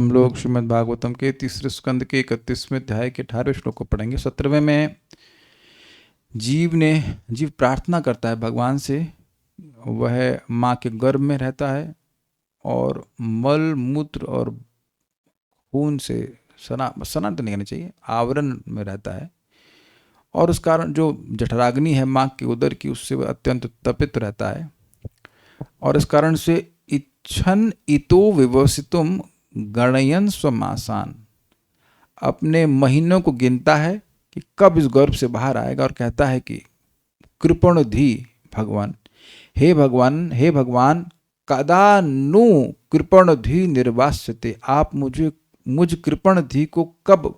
हम लोग श्रीमद् भागवतम के तीसरे स्कंद के 31वें अध्याय के 18वें श्लोक को पढ़ेंगे। 17वें में जीव प्रार्थना करता है भगवान से। वह माँ के गर्भ में रहता है और मल मूत्र और खून से सना तो नहीं कहना चाहिए, आवरण में रहता है। और उस कारण जो जठराग्नि है माँ के उदर की, उससे वह अत्यंत तपित रहता है। और इस कारण से इच्छन इतो विवसितुम गणयन स्वमासान, अपने महीनों को गिनता है कि कब इस गर्भ से बाहर आएगा, और कहता है कि कृपण धी भगवान, हे भगवान, हे भगवान, कदा नु कृपण धी निर्वास्यते, आप मुझ कृपण धी को कब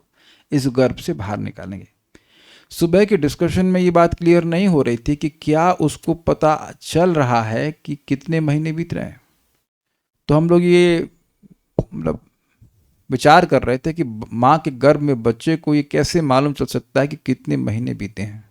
इस गर्भ से बाहर निकालेंगे। सुबह के डिस्कशन में ये बात क्लियर नहीं हो रही थी कि क्या उसको पता चल रहा है कि कितने महीने बीत रहे हैं। तो हम लोग ये मतलब विचार कर रहे थे कि माँ के गर्भ में बच्चे को ये कैसे मालूम चल सकता है कि कितने महीने बीते हैं।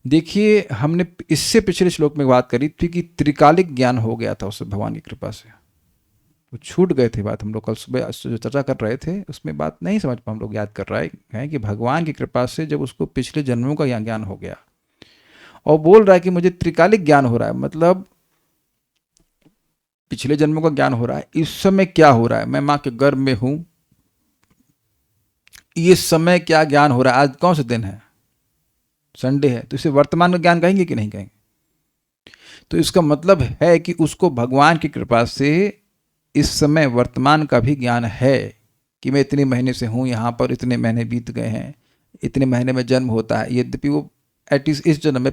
देखिए, हमने इससे पिछले श्लोक में बात करी थी कि त्रिकालिक ज्ञान हो गया था उसे भगवान की कृपा से। वो छूट गए थे बात, हम लोग कल सुबह जो चर्चा कर रहे थे उसमें बात नहीं समझ पा, हम लोग याद कर रहे हैं कि भगवान की कृपा से जब उसको पिछले जन्मों का ज्ञान हो गया और बोल रहा है कि मुझे त्रिकालिक ज्ञान हो रहा है, मतलब पिछले जन्मों का ज्ञान हो रहा है, इस समय क्या हो रहा है, मैं माँ के गर्भ में हूं, ये समय क्या ज्ञान हो रहा है, आज कौन सा दिन है, संडे है, तो इसे वर्तमान का ज्ञान कहेंगे कि नहीं कहेंगे। तो इसका मतलब है कि उसको भगवान की कृपा से इस समय वर्तमान का भी ज्ञान है कि मैं इतने महीने से हूं यहां पर, इतने महीने बीत गए हैं, इतने महीने में जन्म होता है। यद्यपि वो एटलीस्ट इस जन्म में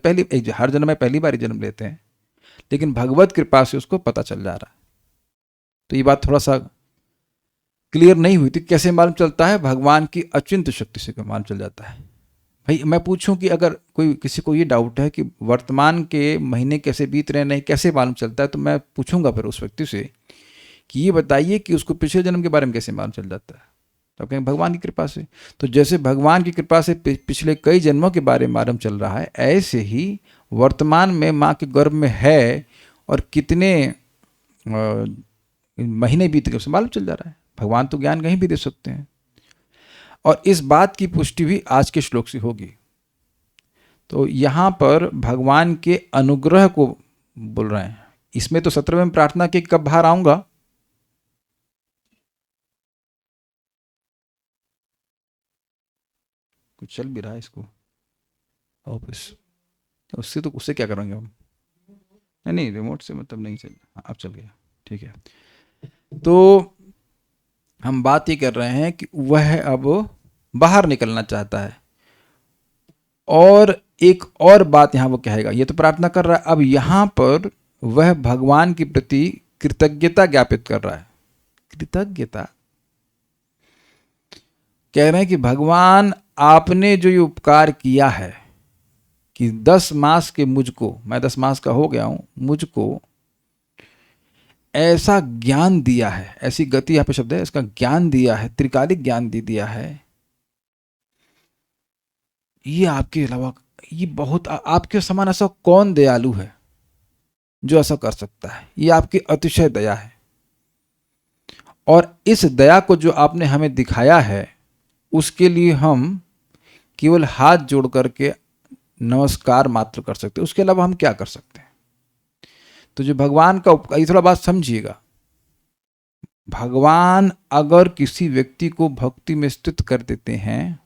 हर जन्म में पहली बार जन्म लेते हैं, लेकिन भगवत कृपा से उसको पता चल जा रहा है। तो ये बात थोड़ा सा क्लियर नहीं हुई थी, कैसे मालूम चलता है, भगवान की अचिंत शक्ति से मालूम चल जाता है। भाई मैं पूछूं कि अगर कोई किसी को ये डाउट है कि वर्तमान के महीने कैसे बीत रहे हैं, नहीं कैसे मालूम चलता है, तो मैं पूछूंगा फिर उस व्यक्ति से कि ये बताइए कि उसको पिछले जन्म के बारे में कैसे मालूम चल जाता है। तो कहेंगे भगवान की कृपा से। तो जैसे भगवान की कृपा से पिछले कई जन्मों के बारे में मालूम चल रहा है, ऐसे ही वर्तमान में माँ के गर्भ में है और कितने महीने बीत गए उसे मालूम चल जा रहा है। भगवान तो ज्ञान कहीं भी दे सकते हैं, और इस बात की पुष्टि भी आज के श्लोक से होगी। तो यहां पर भगवान के अनुग्रह को बोल रहे हैं। इसमें तो 17वें में प्रार्थना की कब बाहर आऊंगा, कुछ चल भी रहा है इसको ऑफिस, उससे तो उससे क्या करेंगे हम, नहीं नहीं रिमोट से मतलब नहीं चल, अब चल गया, ठीक है। तो हम बात ये कर रहे हैं कि वह अब बाहर निकलना चाहता है। और एक और बात यहां वो कहेगा, ये तो प्रार्थना कर रहा है, अब यहां पर वह भगवान के प्रति कृतज्ञता ज्ञापित कर रहा है। कृतज्ञता कह रहे हैं कि भगवान आपने जो ये उपकार किया है कि 10 मास के मुझको, मैं 10 मास का हो गया हूं, मुझको ऐसा ज्ञान दिया है, ऐसी गति यहां पे शब्द है, इसका ज्ञान दिया है, त्रिकालिक ज्ञान दिया है। ये आपके अलावा, ये बहुत आपके समान ऐसा कौन दयालु है जो ऐसा कर सकता है, ये आपकी अतिशय दया है। और इस दया को जो आपने हमें दिखाया है, उसके लिए हम केवल हाथ जोड़ करके नमस्कार मात्र कर सकते हैं, उसके अलावा हम क्या कर सकते हैं। तो जो भगवान का उपकार, ये थोड़ा बात समझिएगा, भगवान अगर किसी व्यक्ति को भक्ति में स्थित कर देते हैं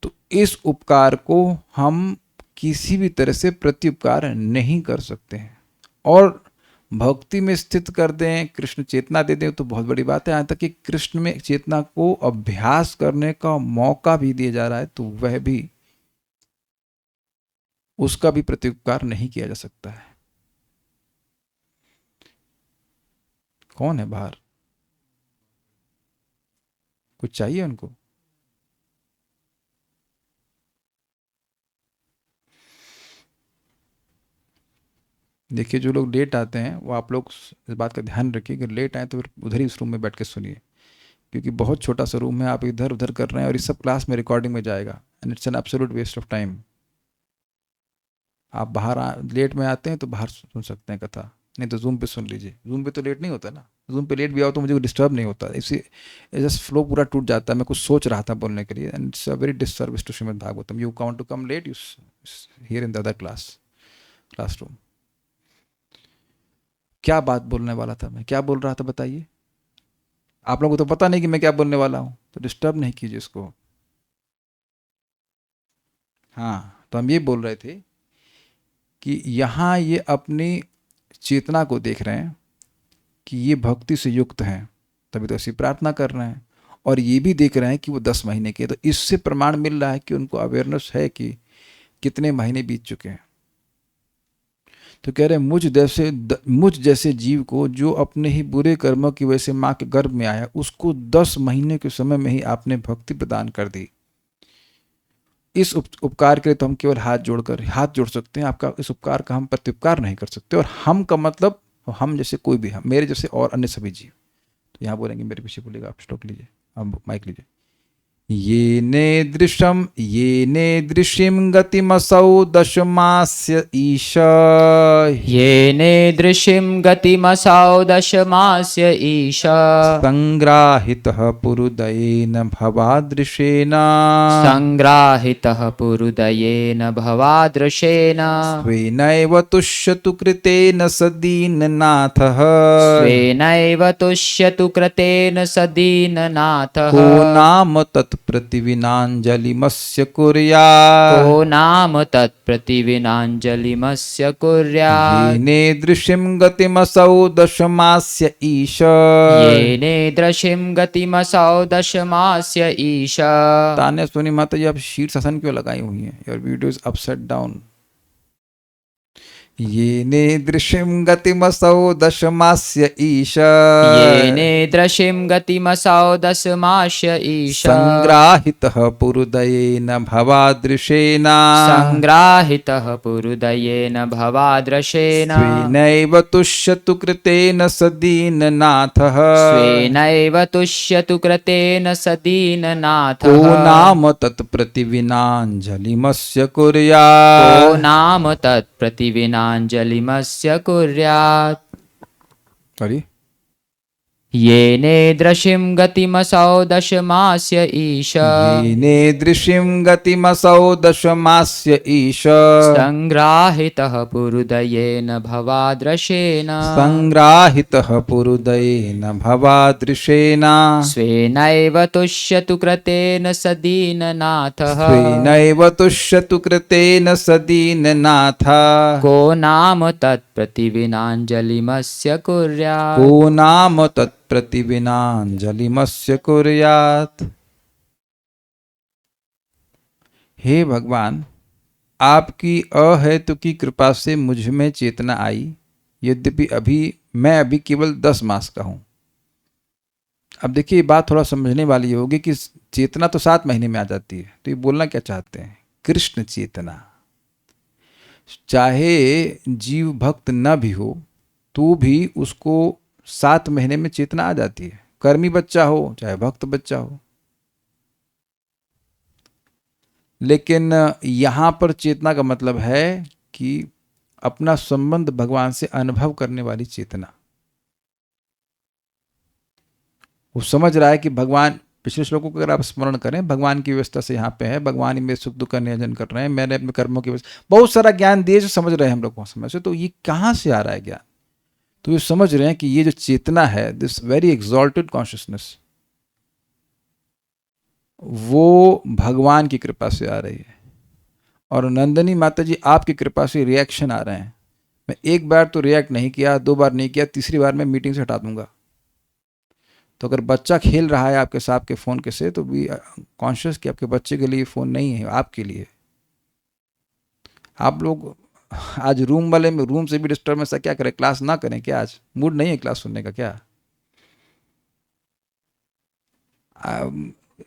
तो इस उपकार को हम किसी भी तरह से प्रत्युपकार नहीं कर सकते हैं। और भक्ति में स्थित कर दें, कृष्ण चेतना दे दें तो बहुत बड़ी बात है। यहाँ तक कि कृष्ण में चेतना को अभ्यास करने का मौका भी दिया जा रहा है, तो वह भी, उसका भी प्रत्युपकार नहीं किया जा सकता है। कौन है बाहर, कुछ चाहिए उनको? देखिए, जो लोग लेट आते हैं वो आप लोग इस बात का ध्यान रखिए कि लेट आए तो फिर उधर ही उस रूम में बैठ के सुनिए, क्योंकि बहुत छोटा सा रूम है, आप इधर उधर कर रहे हैं और इस सब क्लास में रिकॉर्डिंग में जाएगा, and it's an absolute waste of time. आप बाहर लेट में आते हैं तो बाहर सुन सकते हैं कथा, नहीं तो जूम पे सुन लीजिए, जूम पे तो लेट नहीं होता ना। जूम पे लेट भी आओ तो मुझे डिस्टर्ब नहीं होता, इसी जस्ट फ्लो पूरा टूट जाता है। मैं कुछ सोच रहा था बोलने के लिए, and it's a very disservice to Shrimad Bhagavatam. You want to come late, you hear in the other classroom. क्या बात बोलने वाला था मैं, क्या बोल रहा था बताइए? आप लोगों को तो पता नहीं कि मैं क्या बोलने वाला हूँ, तो डिस्टर्ब नहीं कीजिए इसको। हाँ, तो हम ये बोल रहे थे कि यहाँ ये अपनी चेतना को देख रहे हैं कि ये भक्ति से युक्त हैं, तभी तो ऐसी प्रार्थना कर रहे हैं। और ये भी देख रहे हैं कि वो 10 महीने के, तो इससे प्रमाण मिल रहा है कि उनको अवेयरनेस है कि कितने महीने बीत चुके हैं। तो कह रहे हैं मुझ जैसे जीव को जो अपने ही बुरे कर्मों की वजह से माँ के गर्भ में आया, उसको 10 महीने के समय में ही आपने भक्ति प्रदान कर दी। इस उपकार के लिए तो हम केवल हाथ जोड़ सकते हैं। आपका इस उपकार का हम प्रत्युपकार नहीं कर सकते। और हम का मतलब हम जैसे कोई भी, हम मेरे जैसे और अन्य सभी जीव। तो यहाँ बोलेंगे, मेरे पीछे बोलेगा, आप श्लोक लीजिए, अब माइक लीजिए। ये दृश्यम गतिमसौ दशमास्य ईश। ये नेदृशिं गतिमसौ दशमास्य ईश। संग्राहितः पुरुदयेन भवादृशेन। संग्राहितः पुरुदयेन भवादृशेन। स्वेनैव तुष्यतु कृतेन स दीननाथः। स्वेनैव तुष्यतु कृतेन स दीननाथः। को नाम तत्प्रतिविनाञ्जलिमस्य कुर्यात्। को नाम तत्प्रतिविनाञ्जलिमस्य कुर्यात्। येनेदृशिं गतिमसौ दशमास्य ईश। येनेदृशिं गतिमसौ दशमास्य ईश। तान्या सोनी माता जी, आप शीर्षासन क्यों लगाई हुई हैं? Your video is upside down. येनेदृशिं गतिमसौ दशमास्य ईश। येनेदृशिं गतिमसौ दशमास्य ईश। संग्राहितः पुरुदयेन भवादृशेन। संग्राहितः पुरुदयेन भवादृशेन। स्वेनैव तुष्यतु कृतेन स दीननाथः। स्वेनैव तुष्यतु कृतेन स दीननाथः। को नाम तत्प्रतिविनाञ्जलिमस्य को कुर्यात्। नाम तत्प्रतिविनाञ्जलिमस्य कुर्यात्। Sorry? येनेदृशिं गतिमसौ दशमास्य ईश। येनेदृशिं गतिमसौ दशमास्य ईश। संग्राहितः पुरुदयेन भवादृशेन। संग्राहितः पुरुदयेन भवादृशेन। स्वेनैव तुष्यतु कृतेन स दीननाथः। स्वेनैव तुष्यतु कृतेन स दीननाथः। को नाम तत्प्रतिविनाञ्जलिमस्य कुर्यात्। को नाम तत्प्रतिविनाञ्जलिमस्य कुर्यात्। हे भगवान, आपकी अहेतुकी कृपा से मुझ में चेतना आई, यद्यपि मैं अभी केवल 10 मास का हूं। अब देखिए, ये बात थोड़ा समझने वाली होगी कि चेतना तो 7 महीने में आ जाती है। तो ये बोलना क्या चाहते हैं? कृष्ण चेतना। चाहे जीव भक्त न भी हो तो भी उसको 7 महीने में चेतना आ जाती है। कर्मी बच्चा हो चाहे भक्त बच्चा हो। लेकिन यहाँ पर चेतना का मतलब है कि अपना संबंध भगवान से अनुभव करने वाली चेतना। वो समझ रहा है कि भगवान, पिछले श्लोकों को अगर आप स्मरण करें, भगवान की व्यवस्था से यहाँ पे है, भगवान ही मेरे सुख दुख का नियोजन कर रहे हैं, मैंने अपने कर्मों की व्यवस्था, बहुत सारा ज्ञान दिए जो समझ रहे हैं हम लोग को समय से। तो ये कहाँ से आ रहा है ज्ञान? तो ये समझ रहे हैं कि ये जो चेतना है, दिस वेरी एक्सॉल्टेड कॉन्शियसनेस, वो भगवान की कृपा से आ रही है। और नंदनी माता जी, आपकी कृपा से रिएक्शन आ रहे हैं। मैं एक बार तो रिएक्ट नहीं किया, 2 बार नहीं किया, तीसरी बार मैं मीटिंग से हटा दूंगा। तो अगर बच्चा खेल रहा है आपके साथ के फ़ोन के से, तो भी कॉन्शियस कि आपके बच्चे के लिए फ़ोन नहीं है, आपके लिए। आप लोग आज रूम वाले में रूम से भी डिस्टर्बेंस है, क्या करें? क्लास ना करें क्या? आज मूड नहीं है क्लास सुनने का क्या?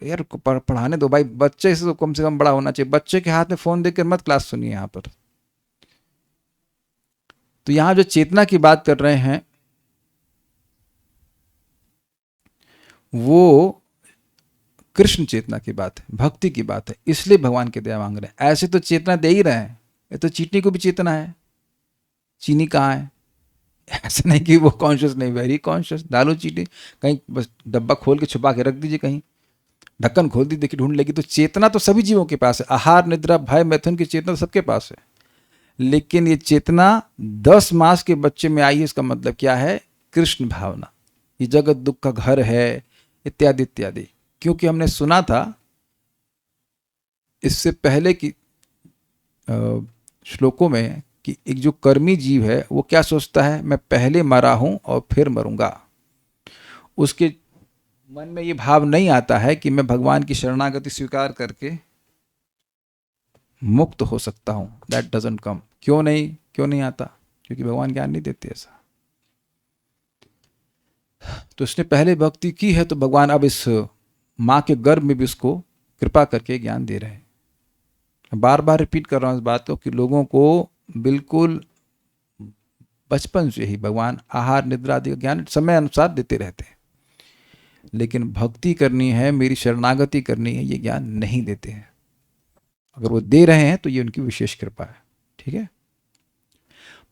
यार पढ़ाने दो भाई, बच्चे से तो कम बड़ा होना चाहिए। बच्चे के हाथ में फ़ोन देकर मत क्लास सुनिए यहाँ पर। तो यहाँ जो चेतना की बात कर रहे हैं, वो कृष्ण चेतना की बात है, भक्ति की बात है। इसलिए भगवान की दया मांग रहे हैं। ऐसे तो चेतना दे ही रहे हैं। ये तो चीनी को भी चेतना है। चीनी कहाँ है? ऐसा नहीं कि वो कॉन्शियस नहीं, वेरी कॉन्शियस। दारू चीटी कहीं बस डब्बा खोल के छुपा के रख दीजिए, कहीं ढक्कन खोल दी, देखिए ढूंढ लेगी। तो चेतना तो सभी जीवों के पास है, आहार निद्रा भय मैथुन की चेतना तो सबके पास है। लेकिन ये चेतना 10 मास के बच्चे में आई है, इसका मतलब क्या है? कृष्ण भावना, ये जगत दुख का घर है, इत्यादि इत्यादि। क्योंकि हमने सुना था इससे पहले की श्लोकों में कि एक जो कर्मी जीव है वो क्या सोचता है, मैं पहले मरा हूं और फिर मरूंगा। उसके मन में ये भाव नहीं आता है कि मैं भगवान की शरणागति स्वीकार करके मुक्त हो सकता हूं। That doesn't come. क्यों नहीं आता? क्योंकि भगवान ज्ञान नहीं देते ऐसा। तो उसने पहले भक्ति की है, तो भगवान अब इस माँ के गर्भ में भी उसको कृपा करके ज्ञान दे रहे हैं। बार बार रिपीट कर रहा हूँ इस बात को कि लोगों को बिल्कुल बचपन से ही भगवान आहार निद्रा आदि का ज्ञान समय अनुसार देते रहते हैं, लेकिन भक्ति करनी है, मेरी शरणागति करनी है, ये ज्ञान नहीं देते हैं। अगर वो दे रहे हैं तो ये उनकी विशेष कृपा है। ठीक है।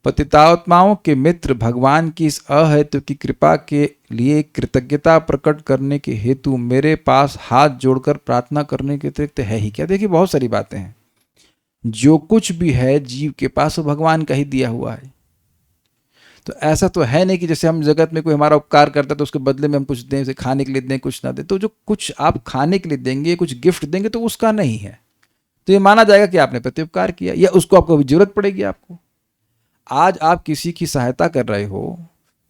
पतितात्माओं के मित्र भगवान की इस अहेतु की कृपा के लिए कृतज्ञता प्रकट करने के हेतु मेरे पास हाथ जोड़कर प्रार्थना करने के अतिरिक्त है ही क्या? देखिए बहुत सारी बातें हैं। जो कुछ भी है जीव के पास वो भगवान का ही दिया हुआ है। तो ऐसा तो है नहीं कि जैसे हम जगत में कोई हमारा उपकार करता है तो उसके बदले में हम कुछ दें, उसे खाने के लिए दें, कुछ ना दें। तो जो कुछ आप खाने के लिए देंगे, कुछ गिफ्ट देंगे, तो उसका नहीं है, तो ये माना जाएगा कि आपने प्रत्युपकार किया, या उसको आपको अभी जरूरत पड़ेगी। आपको आज आप किसी की सहायता कर रहे हो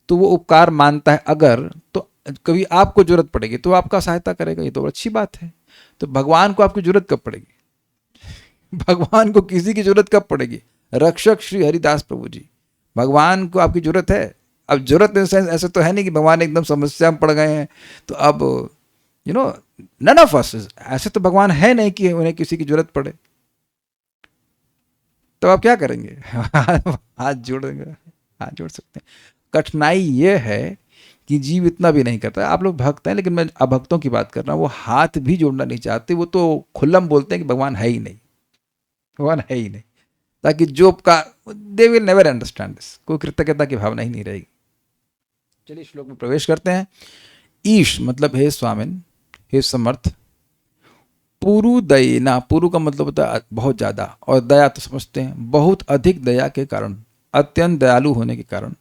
तो वो उपकार मानता है, अगर तो कभी आपको जरूरत पड़ेगी तो आपका सहायता करेगा, ये तो अच्छी बात है। तो भगवान को आपकी जरूरत कब पड़ेगी? भगवान को किसी की जरूरत कब पड़ेगी? रक्षक श्री हरिदास प्रभु जी, भगवान को आपकी जरूरत है। अब जरूरत इन सेंस ऐसे तो है नहीं कि भगवान एकदम समस्या में पड़ गए हैं तो अब नन ऑफ अस, ऐसे तो भगवान है नहीं कि उन्हें किसी की जरूरत पड़े। तो आप क्या करेंगे? हाथ जोड़ेंगे? हाथ जोड़ सकते हैं। कठिनाई ये है कि जीव इतना भी नहीं करता। आप लोग भक्त हैं, लेकिन मैं अभक्तों की बात कर रहा हूँ, वो हाथ भी जोड़ना नहीं चाहते। वो तो खुल्लम बोलते हैं कि भगवान है ही नहीं, भगवान है ही नहीं, ताकि जो का they will never understand this. कोई कृतज्ञता की भावना ही नहीं रहेगी। चलिए श्लोक में प्रवेश करते हैं। ईश मतलब हे स्वामिन, हे समर्थ। पुरु दयेना, पुरु का मतलब होता है बहुत ज्यादा, और दया तो समझते हैं बहुत अधिक दया के कारण, अत्यंत दयालु होने के कारण।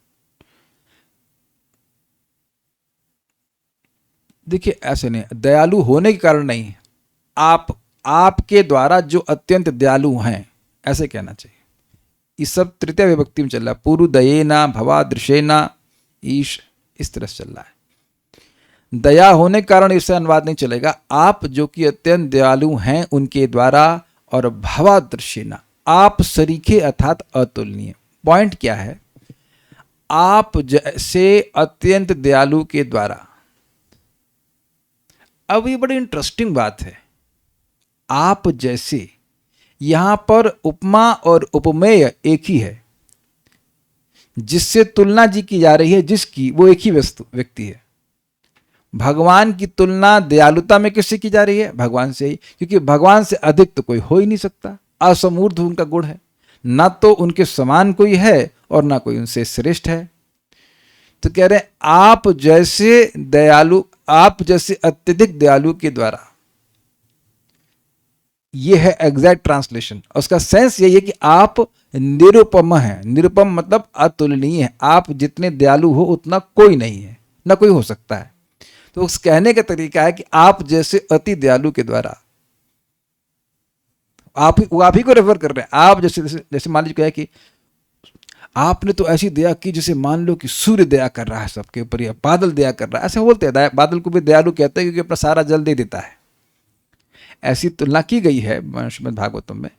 देखिए ऐसे नहीं, दयालु होने के कारण नहीं, आपके द्वारा जो अत्यंत दयालु हैं, ऐसे कहना चाहिए। ये सब तृतीय विभक्ति में चल रहा है। पुरु दयेना भवादृशेना ईश, इस तरह से चल रहा है। दया होने के कारण इससे अनुवाद नहीं चलेगा। आप जो कि अत्यंत दयालु हैं उनके द्वारा, और भवादृशेना, आप सरीखे अर्थात अतुलनीय। पॉइंट क्या है? आप जैसे अत्यंत दयालु के द्वारा। अब ये बड़ी इंटरेस्टिंग बात है। आप जैसे, यहां पर उपमा और उपमेय एक ही है। जिससे तुलना जी की जा रही है, जिसकी, वो एक ही व्यक्ति है। भगवान की तुलना दयालुता में किससे की जा रही है? भगवान से ही, क्योंकि भगवान से अधिक तो कोई हो ही नहीं सकता। असमूर्ध उनका गुण है, ना तो उनके समान कोई है और ना कोई उनसे श्रेष्ठ है। तो कह रहे हैं आप जैसे दयालु, आप जैसे अत्यधिक दयालु के द्वारा। यह है एग्जैक्ट ट्रांसलेशन। उसका सेंस यही है कि आप निरुपम हैं। निरुपम मतलब अतुलनीय है। आप जितने दयालु हो उतना कोई नहीं है, ना कोई हो सकता है। तो उस कहने का तरीका है कि आप जैसे अति दयालु के द्वारा, आप ही को रेफर कर रहे हैं। आप जैसे जैसे मान लीजिए कि आपने तो ऐसी दया की जैसे मान लो कि सूर्य दया कर रहा है सबके ऊपर, या बादल दया कर रहा है। ऐसे बोलते हैं, बादल को भी दयालु कहते हैं क्योंकि अपना सारा जल दे देता है। ऐसी तुलना की गई है श्रीमद् भागवतम में।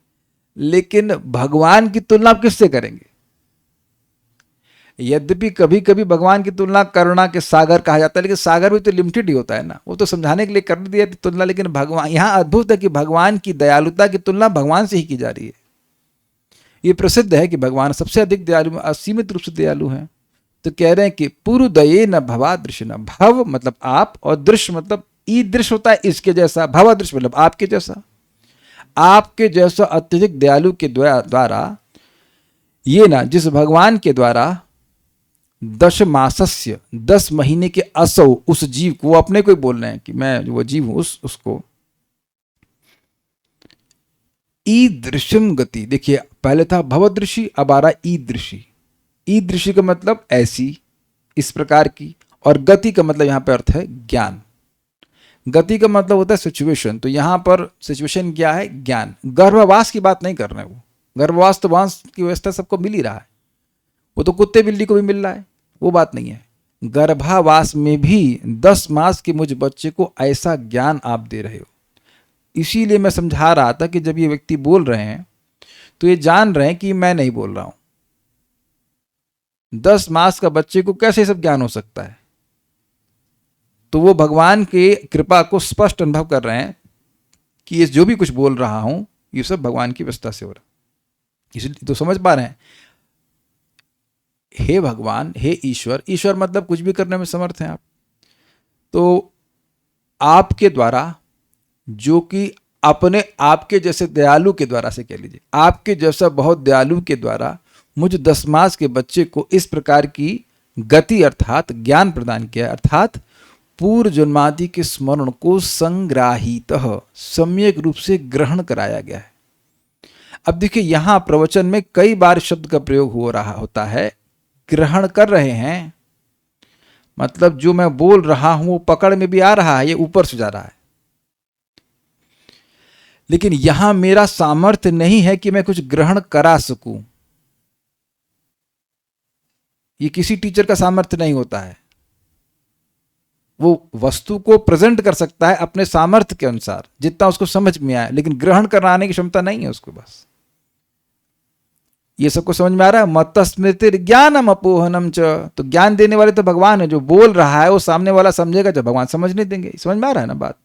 लेकिन भगवान की तुलना आप किससे करेंगे? यद्यपि कभी कभी भगवान की तुलना करुणा के सागर कहा जाता है, लेकिन सागर भी तो लिमिटेड ही होता है ना, वो तो समझाने के लिए कर दिया तुलना। लेकिन भगवान, यहाँ अद्भुत है कि भगवान की दयालुता की तुलना भगवान से ही की जा रही है। ये प्रसिद्ध है कि भगवान सबसे अधिक दयालु, असीमित रूप से दयालु हैं। तो कह रहे हैं कि पुरु दये न भवादृश न, भव मतलब आप, और दृश्य मतलब ईदृश होता है इसके जैसा, भवादृश मतलब आपके जैसा। आपके जैसा अत्यधिक दयालु के द्वारा, ये ना जिस भगवान के द्वारा 10 मासस्य 10 महीने के असौ, उस जीव को, वो अपने को ही बोल रहे हैं कि मैं जो वो जीव हूं, उसको ईदृशम गति, देखिए पहले था भवदृषि, अब आ रहा ईदृषि। ईदृषि का मतलब ऐसी, इस प्रकार की, और गति का मतलब यहां पर अर्थ है ज्ञान। गति का मतलब होता है सिचुएशन, तो यहां पर सिचुएशन क्या है? ज्ञान। गर्भवास की बात नहीं कर रहे हैं वो, गर्भवास तो वास की व्यवस्था सबको मिल ही रहा है, वो तो कुत्ते बिल्ली को भी मिल रहा है, वो बात नहीं है। गर्भावास में भी 10 मास के मुझ बच्चे को ऐसा ज्ञान आप दे रहे हो। इसीलिए मैं समझा रहा था कि जब ये व्यक्ति बोल रहे हैं तो ये जान रहे हैं कि मैं नहीं बोल रहा हूं। 10 मास का बच्चे को कैसे सब ज्ञान हो सकता है? तो वो भगवान की कृपा को स्पष्ट अनुभव कर रहे हैं कि ये जो भी कुछ बोल रहा हूं ये सब भगवान की व्यवस्था से हो रहा है। इसलिए तो समझ पा रहे हैं, हे भगवान, हे ईश्वर, ईश्वर मतलब कुछ भी करने में समर्थ हैं आप, तो आपके द्वारा, जो कि अपने आपके जैसे दयालु के द्वारा से कह लीजिए, आपके जैसा बहुत दयालु के द्वारा मुझ 10 मास के बच्चे को इस प्रकार की गति अर्थात ज्ञान प्रदान किया, अर्थात पूर्व जन्मादि के स्मरण को संग्राहित सम्यक रूप से ग्रहण कराया गया है। अब देखिए यहां प्रवचन में कई बार शब्द का प्रयोग हो रहा होता है, ग्रहण कर रहे हैं मतलब जो मैं बोल रहा हूं वो पकड़ में भी आ रहा है, ये ऊपर से जा रहा है, लेकिन यहां मेरा सामर्थ्य नहीं है कि मैं कुछ ग्रहण करा सकूं। ये किसी टीचर का सामर्थ्य नहीं होता है, वो वस्तु को प्रेजेंट कर सकता है अपने सामर्थ्य के अनुसार जितना उसको समझ में आए, लेकिन ग्रहण कराने की क्षमता नहीं है उसको। बस ये सबको समझ में आ रहा है? मत्त स्मृति ज्ञानम अपोहनम च, तो ज्ञान देने वाले तो भगवान है, जो बोल रहा है वो सामने वाला समझेगा जब भगवान समझ नहीं देंगे। समझ में आ रहा है ना बात?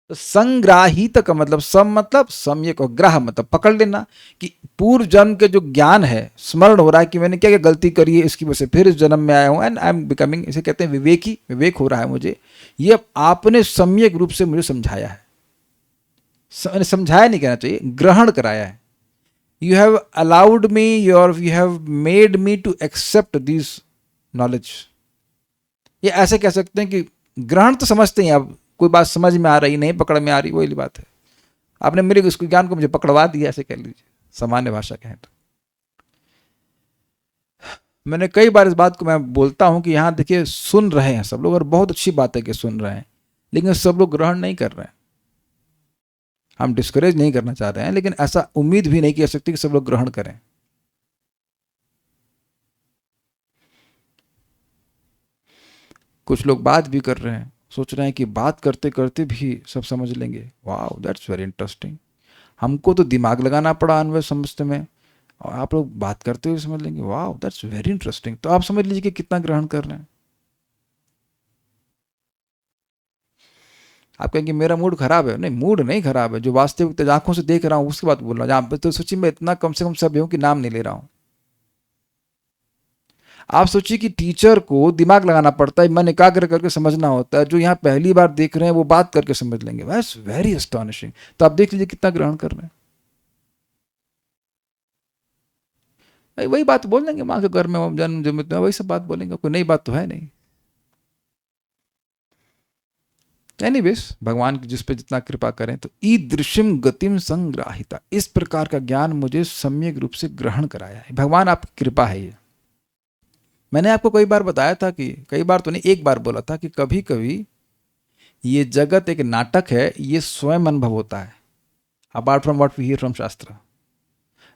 तो संग्राहित का मतलब सम मतलब सम्यक, और ग्राह मतलब पकड़ लेना, कि पूर्व जन्म के जो ज्ञान है, स्मरण हो रहा है कि मैंने क्या क्या गलती करी है, इसकी वजह से फिर इस जन्म में आया हूं एंड आई एम बिकमिंग, इसे कहते हैं विवेकी, विवेक हो रहा है मुझे, ये आपने सम्यक रूप से मुझे समझाया है। समझाया नहीं कहना चाहिए, ग्रहण कराया है। You have allowed me, you have made me to accept this knowledge। ये ऐसे कह सकते हैं कि ग्रहण तो समझते हैं आप, कोई बात समझ में आ रही नहीं, पकड़ में आ रही, वही बात है, आपने मेरे को इसको ज्ञान को मुझे पकड़वा दिया, ऐसे कह लीजिए, सामान्य भाषा कहें तो। मैंने कई बार इस बात को मैं बोलता हूं कि यहां देखिए सुन रहे हैं सब लोग, और बहुत अच्छी बात है कि सुन रहे हैं, लेकिन सब लोग ग्रहण नहीं कर रहे हैं। हम डिस्करेज नहीं करना चाह रहे हैं, लेकिन ऐसा उम्मीद भी नहीं की जा सकती कि सब लोग ग्रहण करें। कुछ लोग बात भी कर रहे हैं, सोच रहे हैं कि बात करते करते भी सब समझ लेंगे। वाह, दैट्स वेरी इंटरेस्टिंग। हमको तो दिमाग लगाना पड़ा अनुभव समझते में, और आप लोग बात करते हुए समझ लेंगे। वाह, दैट्स वेरी इंटरेस्टिंग। तो आप समझ लीजिए कि कितना ग्रहण कर रहे हैं। आप कहेंगे मेरा मूड खराब है, नहीं, मूड नहीं खराब है, जो वास्तविक आंखों से देख रहा हूं उसकी बात बोल रहा हूं। जहां पर तो सोचिए मैं इतना कम से कम सभ्य हूं कि नाम नहीं ले रहा हूं। आप सोचिए कि टीचर को दिमाग लगाना पड़ता है, मन एकाग्र करके समझना होता है, जो यहाँ पहली बार देख रहे हैं वो बात करके समझ लेंगे। बस वेरी एस्टॉनिशिंग। तो आप देख लीजिए कितना ग्रहण कर रहे हैं। वही बात बोल देंगे, माँ के घर में जन्म जन्म वही सब बात बोलेंगे, कोई नई बात तो है नहीं। एनीवेज, भगवान जिस पे जितना कृपा करें। तो ईदृशिम गतिम संग्राहिता, इस प्रकार का ज्ञान मुझे सम्यक रूप से ग्रहण कराया है। भगवान आपकी कृपा है ये। मैंने आपको कई बार बताया था कि, कई बार तो नहीं, एक बार बोला था कि कभी कभी ये जगत एक नाटक है, ये स्वयं अनुभव होता है, apart from what we hear from shastra.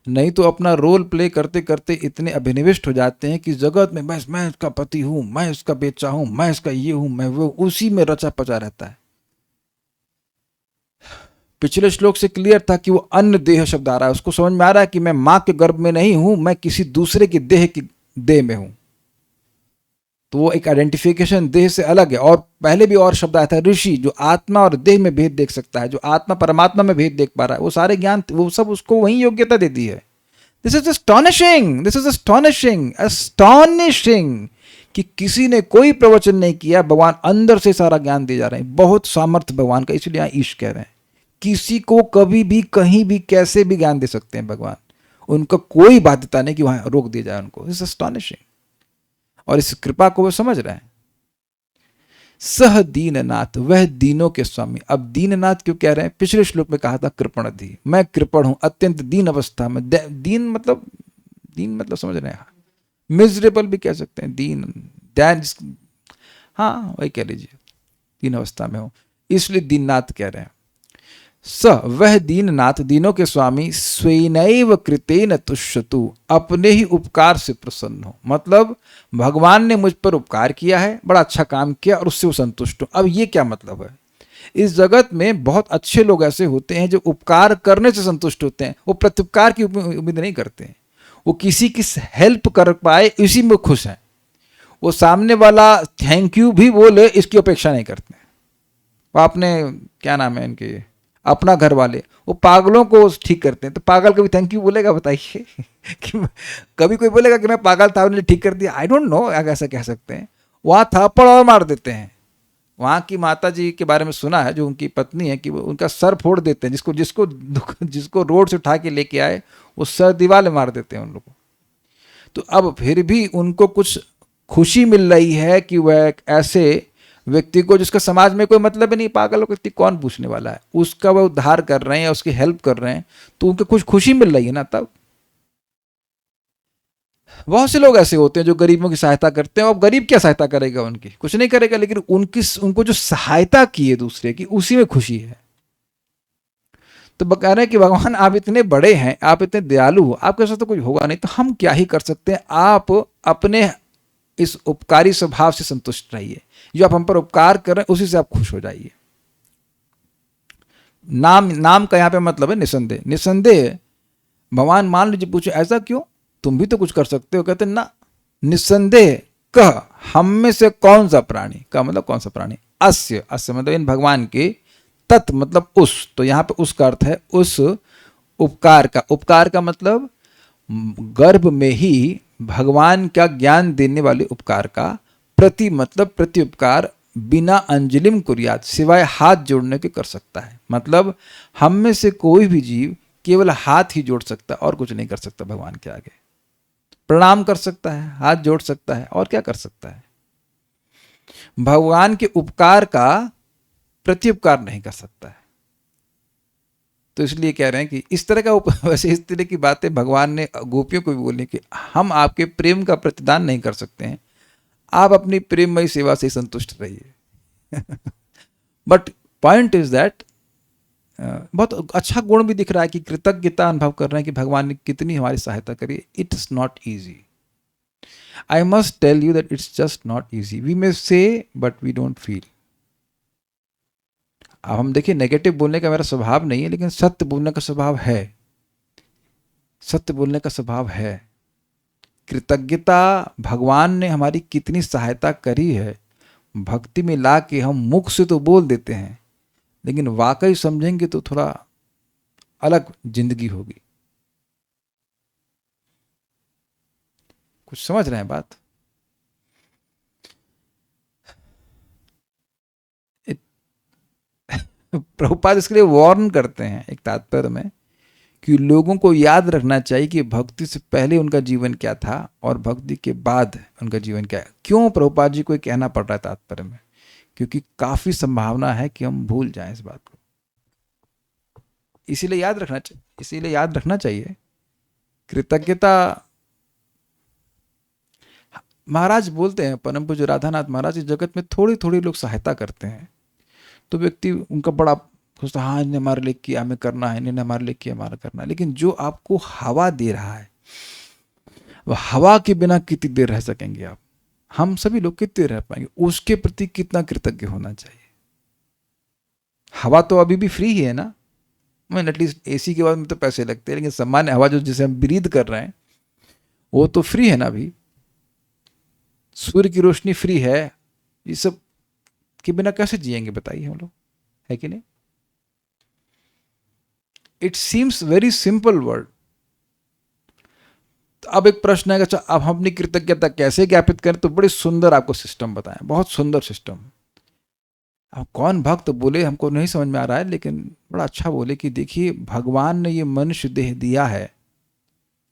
नहीं तो अपना रोल प्ले करते करते इतने अभिनिविष्ट हो जाते हैं कि जगत में बस मैं इसका पति हूं, मैं इसका बेचा हूं, मैं इसका ये हूं, मैं वो, उसी में रचा पचा रहता है। पिछले श्लोक से क्लियर था कि वो अन्य देह शब्द आ रहा है, उसको समझ में आ रहा है कि मैं मां के गर्भ में नहीं हूं, मैं किसी दूसरे की देह में हूं। तो वो एक आइडेंटिफिकेशन देह से अलग है। और पहले भी और शब्द आया था ऋषि, जो आत्मा और देह में भेद देख सकता है, जो आत्मा परमात्मा में भेद देख पा रहा है, वो सारे ज्ञान वो सब उसको वही योग्यता देती है। This is astonishing, this is astonishing, astonishing कि किसी ने कोई प्रवचन नहीं किया, भगवान अंदर से सारा ज्ञान दे जा रहे हैं। बहुत सामर्थ्य भगवान का, इसलिए यहाँ ईश कह रहे हैं। किसी को कभी भी कहीं भी कैसे भी ज्ञान दे सकते हैं भगवान, उनका कोई बाध्यता नहीं कि वहां रोक दिया जाए उनको। This is astonishing. और इस कृपा को वो समझ रहे हैं। सह दीननाथ, वह दीनों के स्वामी। अब दीननाथ क्यों कह रहे हैं? पिछले श्लोक में कहा था कृपणधि, मैं कृपण हूं, अत्यंत दीन अवस्था में। दीन मतलब समझ रहे हैं, मिजरेबल भी कह सकते हैं, दीन दैन, हाँ वही कह लीजिए, दीन अवस्था में हो, इसलिए दीननाथ कह रहे हैं। स, वह दीननाथ, दीनों के स्वामी, स्वेनैव कृतेन तुष्यतु, अपने ही उपकार से प्रसन्न हो। मतलब भगवान ने मुझ पर उपकार किया है, बड़ा अच्छा काम किया और उससे वो संतुष्ट हो। अब ये क्या मतलब है? इस जगत में बहुत अच्छे लोग ऐसे होते हैं जो उपकार करने से संतुष्ट होते हैं, वो प्रत्युपकार की उम्मीद नहीं करते हैं। वो किसी की हेल्प कर पाए इसी में खुश हैं। वो सामने वाला थैंक यू भी बोले इसकी अपेक्षा नहीं करते। वो अपने क्या नाम है इनके, अपना घर वाले, वो पागलों को ठीक करते हैं, तो पागल कभी थैंक यू बोलेगा बताइए? कि कभी कोई बोलेगा कि मैं पागल था उन्होंने ठीक कर दिया? आई डोंट नो, ऐसा कह सकते हैं। वहाँ थप्पड़ और मार देते हैं। वहाँ की माता जी के बारे में सुना है, जो उनकी पत्नी है, कि वो उनका सर फोड़ देते हैं, जिसको जिसको जिसको रोड से उठा के लेके आए वो सर दीवार में मार देते हैं उन लोगों। तो अब फिर भी उनको कुछ खुशी मिल रही है कि वह एक ऐसे व्यक्ति को जिसका समाज में कोई मतलब ही नहीं, पागल व्यक्ति कौन पूछने वाला है, उसका वह उद्धार कर रहे हैं, उसकी हेल्प कर रहे हैं, तो उनको कुछ खुशी मिल रही है ना। तब बहुत से लोग ऐसे होते हैं जो गरीबों की सहायता करते हैं। अब गरीब क्या सहायता करेगा उनकी? कुछ नहीं करेगा, लेकिन उनको जो सहायता की है दूसरे की, उसी में खुशी है। तो कह रहे हैं कि भगवान आप इतने बड़े हैं, आप इतने दयालु हो, आपके साथ तो कुछ होगा नहीं, तो हम क्या ही कर सकते हैं? आप अपने इस उपकारी स्वभाव से संतुष्ट रहिए, जो आप हम पर उपकार कर रहे हैं उसी से आप खुश हो जाइए। नाम का यहाँ पे मतलब है निसंदेह। निसंदेह भगवान मान लीजिए पूछे ऐसा क्यों, तुम भी तो कुछ कर सकते हो, कहते ना, निसंदेह कह, हम में से कौन सा प्राणी, का मतलब कौन सा प्राणी, अस्य, अस्य मतलब इन भगवान के, तत् मतलब उस, तो यहाँ पे उसका अर्थ है उस उपकार का। उपकार का मतलब गर्भ में ही भगवान का ज्ञान देने वाले उपकार का, प्रति मतलब प्रति उपकार, बिना अंजलिम कुर्यात, सिवाय हाथ जोड़ने के कर सकता है। मतलब हम में से कोई भी जीव केवल हाथ ही जोड़ सकता है और कुछ नहीं कर सकता भगवान के आगे। प्रणाम कर सकता है, हाथ जोड़ सकता है, और क्या कर सकता है? भगवान के उपकार का प्रति उपकार नहीं कर सकता है। तो इसलिए कह रहे हैं कि इस तरह का वैसे इस तरह की बातें भगवान ने गोपियों को भी बोली कि हम आपके प्रेम का प्रतिदान नहीं कर सकते हैं, आप अपनी प्रेममयी सेवा से संतुष्ट रहिए। बट पॉइंट इज दैट बहुत अच्छा गुण भी दिख रहा है कि कृतज्ञता अनुभव कर रहे हैं कि भगवान ने कितनी हमारी सहायता करी। It's not easy, I must tell you that it's just not easy. We may say but we don't feel. अब हम देखिए, नेगेटिव बोलने का मेरा स्वभाव नहीं है, लेकिन सत्य बोलने का स्वभाव है। सत्य बोलने का स्वभाव है। कृतज्ञता, भगवान ने हमारी कितनी सहायता करी है, भक्ति में ला के हम मुख से तो बोल देते हैं, लेकिन वाकई समझेंगे तो थोड़ा अलग जिंदगी होगी। कुछ समझ रहे हैं बात? प्रभुपाद इसके लिए वार्न करते हैं एक तात्पर्य में कि लोगों को याद रखना चाहिए कि भक्ति से पहले उनका जीवन क्या था और भक्ति के बाद उनका जीवन क्या है। क्यों प्रभुपाद जी को कहना पड़ रहा है तात्पर्य में? क्योंकि काफी संभावना है कि हम भूल जाएं इस बात को। इसीलिए याद रखना चाहिए कृतज्ञता। महाराज बोलते हैं, परम पूज्य राधानाथ महाराज, इस जगत में थोड़ी थोड़ी लोग सहायता करते हैं तो व्यक्ति उनका बड़ा सोचता, हाँ इन्हें हमारे लिए किया, हमें करना है, इन्हें हमारे लिए किया, हमारा करना है। लेकिन जो आपको हवा दे रहा है, वह हवा के बिना कितनी देर रह सकेंगे आप? हम सभी लोग कितने रह पाएंगे? उसके प्रति कितना कृतज्ञ होना चाहिए। हवा तो अभी भी फ्री ही है ना, मैं एटलीस्ट एसी के बाद में तो पैसे लगते हैं, लेकिन सामान्य हवा जो जिसे हम ब्रीद कर रहे हैं वो तो फ्री है ना अभी। सूर्य की रोशनी फ्री है, ये सब के बिना कैसे जिएंगे बताइए हम लोग, है कि नहीं? It seems very simple word. अब एक प्रश्न है, अच्छा अब हम अपनी कृतज्ञता कैसे ज्ञापित करें? तो बड़े सुंदर आपको सिस्टम बताएं, बहुत सुंदर सिस्टम। अब कौन भक्त बोले हमको नहीं समझ में आ रहा है, लेकिन बड़ा अच्छा बोले कि देखिए भगवान ने ये मनुष्य देह दिया है,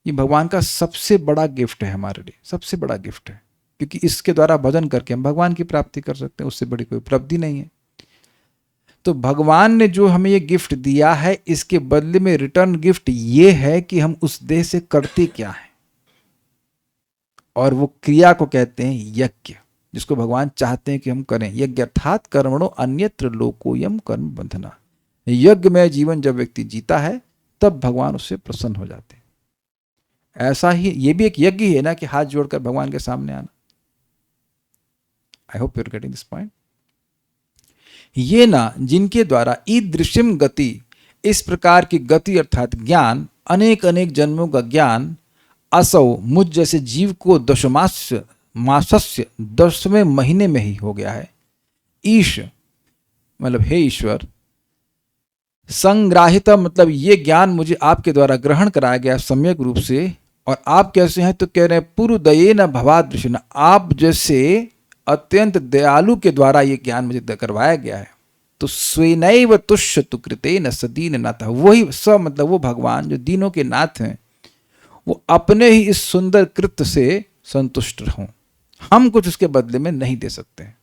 ये भगवान का सबसे बड़ा गिफ्ट है हमारे लिए, सबसे बड़ा गिफ्ट है। क्योंकि इसके द्वारा भजन करके हम भगवान की प्राप्ति कर सकते हैं, उससे बड़ी कोई उपलब्धि नहीं है। तो भगवान ने जो हमें ये गिफ्ट दिया है, इसके बदले में रिटर्न गिफ्ट ये है कि हम उस देह से करते क्या है, और वो क्रिया को कहते हैं यज्ञ, जिसको भगवान चाहते हैं कि हम करें। यज्ञ अर्थात कर्मणो अन्यत्र लोकोयम कर्म बंधना। यज्ञ में जीवन जब व्यक्ति जीता है तब भगवान उससे प्रसन्न हो जाते हैं। ऐसा ही ये भी एक यज्ञ ही है ना, कि हाथ जोड़कर भगवान के सामने आना। I hope you are getting this point. ये ना जिनके द्वारा ईदृशिम गति, इस प्रकार की गति अर्थात ज्ञान, अनेक अनेक जन्मों का ज्ञान, असौ मुझ जैसे जीव को दशमास्य मासस्य 10वें महीने में ही हो गया है। ईश मतलब हे ईश्वर, संग्राहिता मतलब ये ज्ञान मुझे आपके द्वारा ग्रहण कराया गया सम्यक रूप से। और आप कैसे हैं तो कह रहे हैं पुरुदयेन भवादृशिन, आप जैसे अत्यंत दयालु के द्वारा ये ज्ञान मुझे करवाया गया है। तो स्वेनैव तुष्यतु कृतेन सदीन नाथ, वही स मतलब वो भगवान जो दीनों के नाथ हैं, वो अपने ही इस सुंदर कृत्य से संतुष्ट हों, हम कुछ उसके बदले में नहीं दे सकते हैं।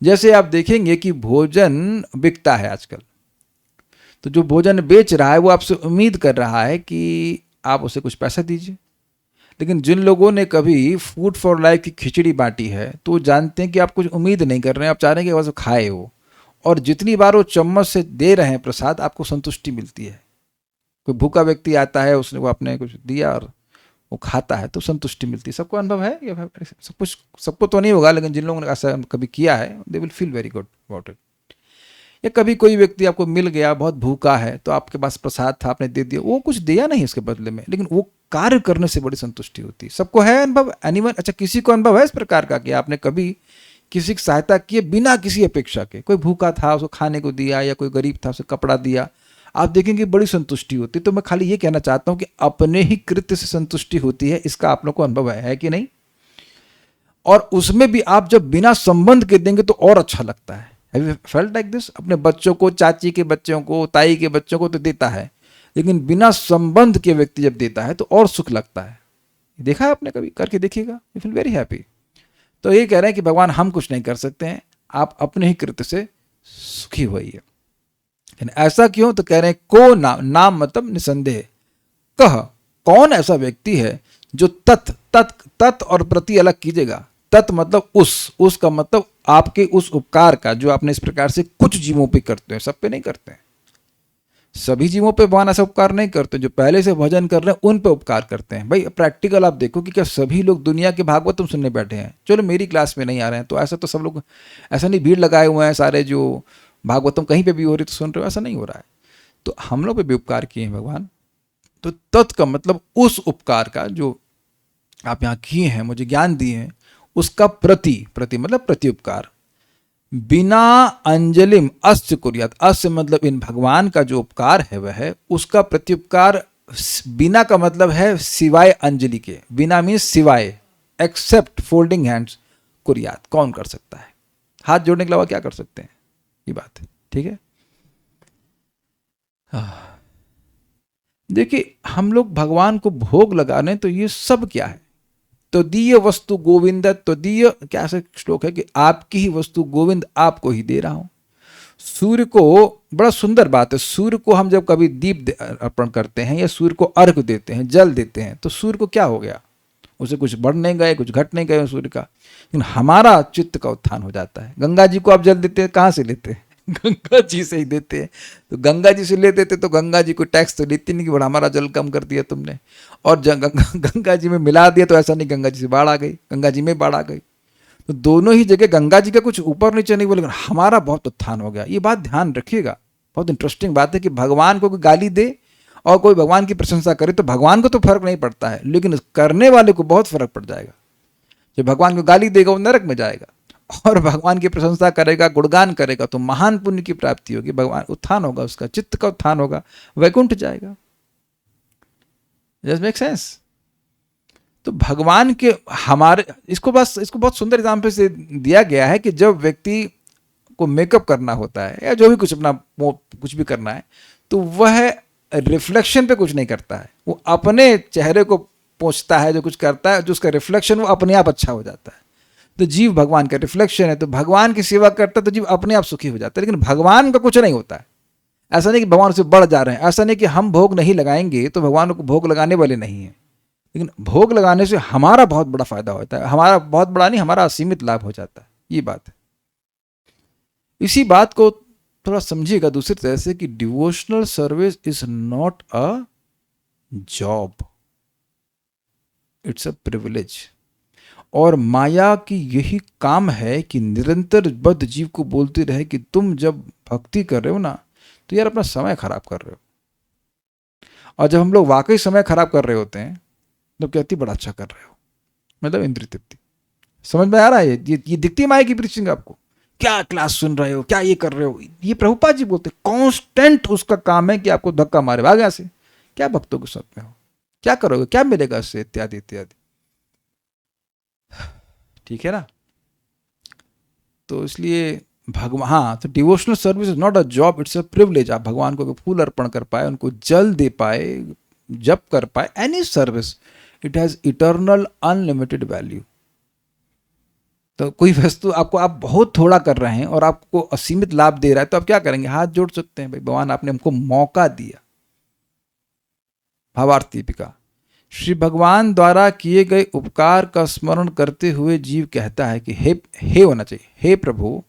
जैसे आप देखेंगे कि भोजन बिकता है आजकल, तो जो भोजन बेच रहा है वो आपसे उम्मीद कर रहा है कि आप उसे कुछ पैसा दीजिए। लेकिन जिन लोगों ने कभी फूड फॉर लाइफ की खिचड़ी बांटी है तो वो जानते हैं कि आप कुछ उम्मीद नहीं कर रहे हैं, आप चाह रहे हैं कि बस खाए वो, और जितनी बार वो चम्मच से दे रहे हैं प्रसाद, आपको संतुष्टि मिलती है। कोई भूखा व्यक्ति आता है, उसने वो आपने कुछ दिया और वो खाता है तो संतुष्टि मिलती है। सबको अनुभव है ये, सब कुछ सबको तो नहीं होगा, लेकिन जिन लोगों ने ऐसा कभी किया है they will feel very good about it. या कभी कोई व्यक्ति आपको मिल गया बहुत भूखा है, तो आपके पास प्रसाद था, आपने दे दिया, वो कुछ दिया नहीं इसके बदले में, लेकिन वो कार्य करने से बड़ी संतुष्टि होती है। सबको है अनुभव एनीवन? अच्छा, किसी को अनुभव है इस प्रकार का कि आपने कभी किसी की सहायता की बिना किसी अपेक्षा के? कोई भूखा था उसको खाने को दिया, या कोई गरीब था उसे कपड़ा दिया, आप देखेंगे बड़ी संतुष्टि होती है। तो मैं खाली ये कहना चाहता हूं कि अपने ही कृत्य से संतुष्टि होती है, इसका आप लोग को अनुभव है कि नहीं? और उसमें भी आप जब बिना संबंध के देंगे तो और अच्छा लगता है। Have you felt like this? अपने बच्चों को, चाची के बच्चों को, ताई के बच्चों को तो देता है, लेकिन बिना संबंध के व्यक्ति जब देता है तो और सुख लगता है। देखा है आपने? कभी करके देखिएगा, यू फील वेरी हैप्पी। तो ये कह रहे हैं कि भगवान हम कुछ नहीं कर सकते हैं, आप अपने ही कृत्य से सुखी होइए। ऐसा क्यों? तो कह रहे हैं को नाम, नाम मतलब निसंदेह, कह कौन ऐसा व्यक्ति है जो तत् तत् तत् और प्रति अलग कीजिएगा। तत् मतलब उस का मतलब आपके उस उपकार का जो आपने इस प्रकार से कुछ जीवों पे करते हैं, सब पे नहीं करते हैं। सभी जीवों पे भगवान ऐसा उपकार नहीं करते, जो पहले से भजन कर रहे हैं उन पे उपकार करते हैं। भाई प्रैक्टिकल आप देखो कि क्या सभी लोग दुनिया के भागवतम सुनने बैठे हैं? चलो मेरी क्लास में नहीं आ रहे हैं तो ऐसा तो सब लोग, ऐसा नहीं भीड़ लगाए हुए हैं सारे जो भागवतम कहीं पे भी हो रही तो सुन रहे हो, ऐसा नहीं हो रहा है। तो हम लोग पे भी उपकार किए हैं भगवान। तो तत् का मतलब उस उपकार का जो आप यहाँ किए हैं, मुझे ज्ञान दिए हैं, उसका प्रति, प्रति मतलब प्रति उपकार। बिना अंजलिम अस्य कुर्यात, अस्य मतलब इन भगवान का जो उपकार है वह है, उसका प्रत्युपकार। बिना का मतलब है सिवाय अंजलि के, बिना मीन्स सिवाय, एक्सेप्ट फोल्डिंग हैंड्स, कुर्यात कौन कर सकता है? हाथ जोड़ने के अलावा क्या कर सकते हैं? ये बात है, ठीक है। देखिए हम लोग भगवान को भोग लगाने, तो ये सब क्या है? तो दीय वस्तु गोविंद, तो दीय क्या से श्लोक है कि आपकी ही वस्तु गोविंद आपको ही दे रहा हूं। सूर्य को, बड़ा सुंदर बात है, सूर्य को हम जब कभी दीप अर्पण करते हैं या सूर्य को अर्घ देते हैं, जल देते हैं, तो सूर्य को क्या हो गया? उसे कुछ बढ़ नहीं गए, कुछ घट नहीं गए सूर्य का, लेकिन हमारा चित्त का उत्थान हो जाता है। गंगा जी को आप जल देते हैं, कहाँ से लेते हैं? गंगा जी से ही देते हैं। तो गंगा जी से ले देते तो गंगा जी को टैक्स तो लेती नहीं कि बड़ा हमारा जल कम कर दिया तुमने, और गंगा जी में मिला दिया तो ऐसा नहीं गंगा जी से बाढ़ आ गई, गंगा जी में बाढ़ आ गई। तो दोनों ही जगह गंगा जी का कुछ ऊपर नीचे नहीं बोले, हमारा बहुत उत्थान हो गया। ये बात ध्यान रखिएगा, बहुत इंटरेस्टिंग बात है कि भगवान को कोई गाली दे और कोई भगवान की प्रशंसा करे तो भगवान को तो फर्क नहीं पड़ता है, लेकिन करने वाले को बहुत फर्क पड़ जाएगा। जो भगवान को गाली देगा वो नरक में जाएगा, और भगवान की प्रशंसा करेगा, गुणगान करेगा तो महान पुण्य की प्राप्ति होगी, भगवान उत्थान होगा, उसका चित्त का उत्थान होगा, वैकुंठ जाएगा। Just make sense? तो भगवान के हमारे, इसको बहुत सुंदर एग्जाम्पल से दिया गया है कि जब व्यक्ति को मेकअप करना होता है या जो भी कुछ अपना कुछ भी करना है, तो वह रिफ्लेक्शन पे कुछ नहीं करता है, वो अपने चेहरे को पोंछता है, जो कुछ करता है, जो उसका रिफ्लेक्शन वो अपने आप अच्छा हो जाता है। तो जीव भगवान का रिफ्लेक्शन है, तो भगवान की सेवा करता है तो जीव अपने आप सुखी हो जाता है। लेकिन भगवान का कुछ नहीं होता है। ऐसा नहीं कि भगवान से बढ़ जा रहे हैं, ऐसा नहीं कि हम भोग नहीं लगाएंगे तो भगवान को भोग लगाने वाले नहीं हैं। लेकिन भोग लगाने से हमारा बहुत बड़ा फायदा होता है, हमारा बहुत बड़ा नहीं, हमारा असीमित लाभ हो जाता है। ये बात है। इसी बात को थोड़ा समझिएगा दूसरी तरह से कि devotional service is not a job, it's a privilege. और माया की यही काम है कि निरंतर बद्ध जीव को बोलती रहे कि तुम जब भक्ति कर रहे हो ना तो यार अपना समय खराब कर रहे हो। और जब हम लोग वाकई समय खराब कर रहे होते हैं तो कहती बड़ा अच्छा कर रहे हो, मतलब इंद्रिय तृप्ति। समझ में आ रहा है? ये दिखती है माया की प्रीचिंग आपको। क्या क्लास सुन रहे हो, क्या ये कर रहे हो, ये प्रभुपाद जी बोलते कांस्टेंट उसका काम है कि आपको धक्का मारे, भाग यहाँ से, क्या भक्तों के साथ में हो, क्या करोगे, क्या मिलेगा इससे, इत्यादि इत्यादि। ठीक है ना? तो इसलिए भगवान, हाँ, तो devotional service is not a job, it's a privilege. आप भगवान को फूल अर्पण कर पाए, उनको जल दे पाए, जप कर पाए, any service, it has eternal unlimited value. तो कोई वस्तु आपको, आप बहुत थोड़ा कर रहे हैं और आपको असीमित लाभ दे रहा है, तो आप क्या करेंगे? हाथ जोड़ सकते हैं, भाई भगवान आपने हमको मौका दिया। भावार्थ दीपिका, श्री भगवान द्वारा किए गए उपकार का स्मरण करते हुए जीव कहता है कि हे होना चाहिए, हे प्रभु,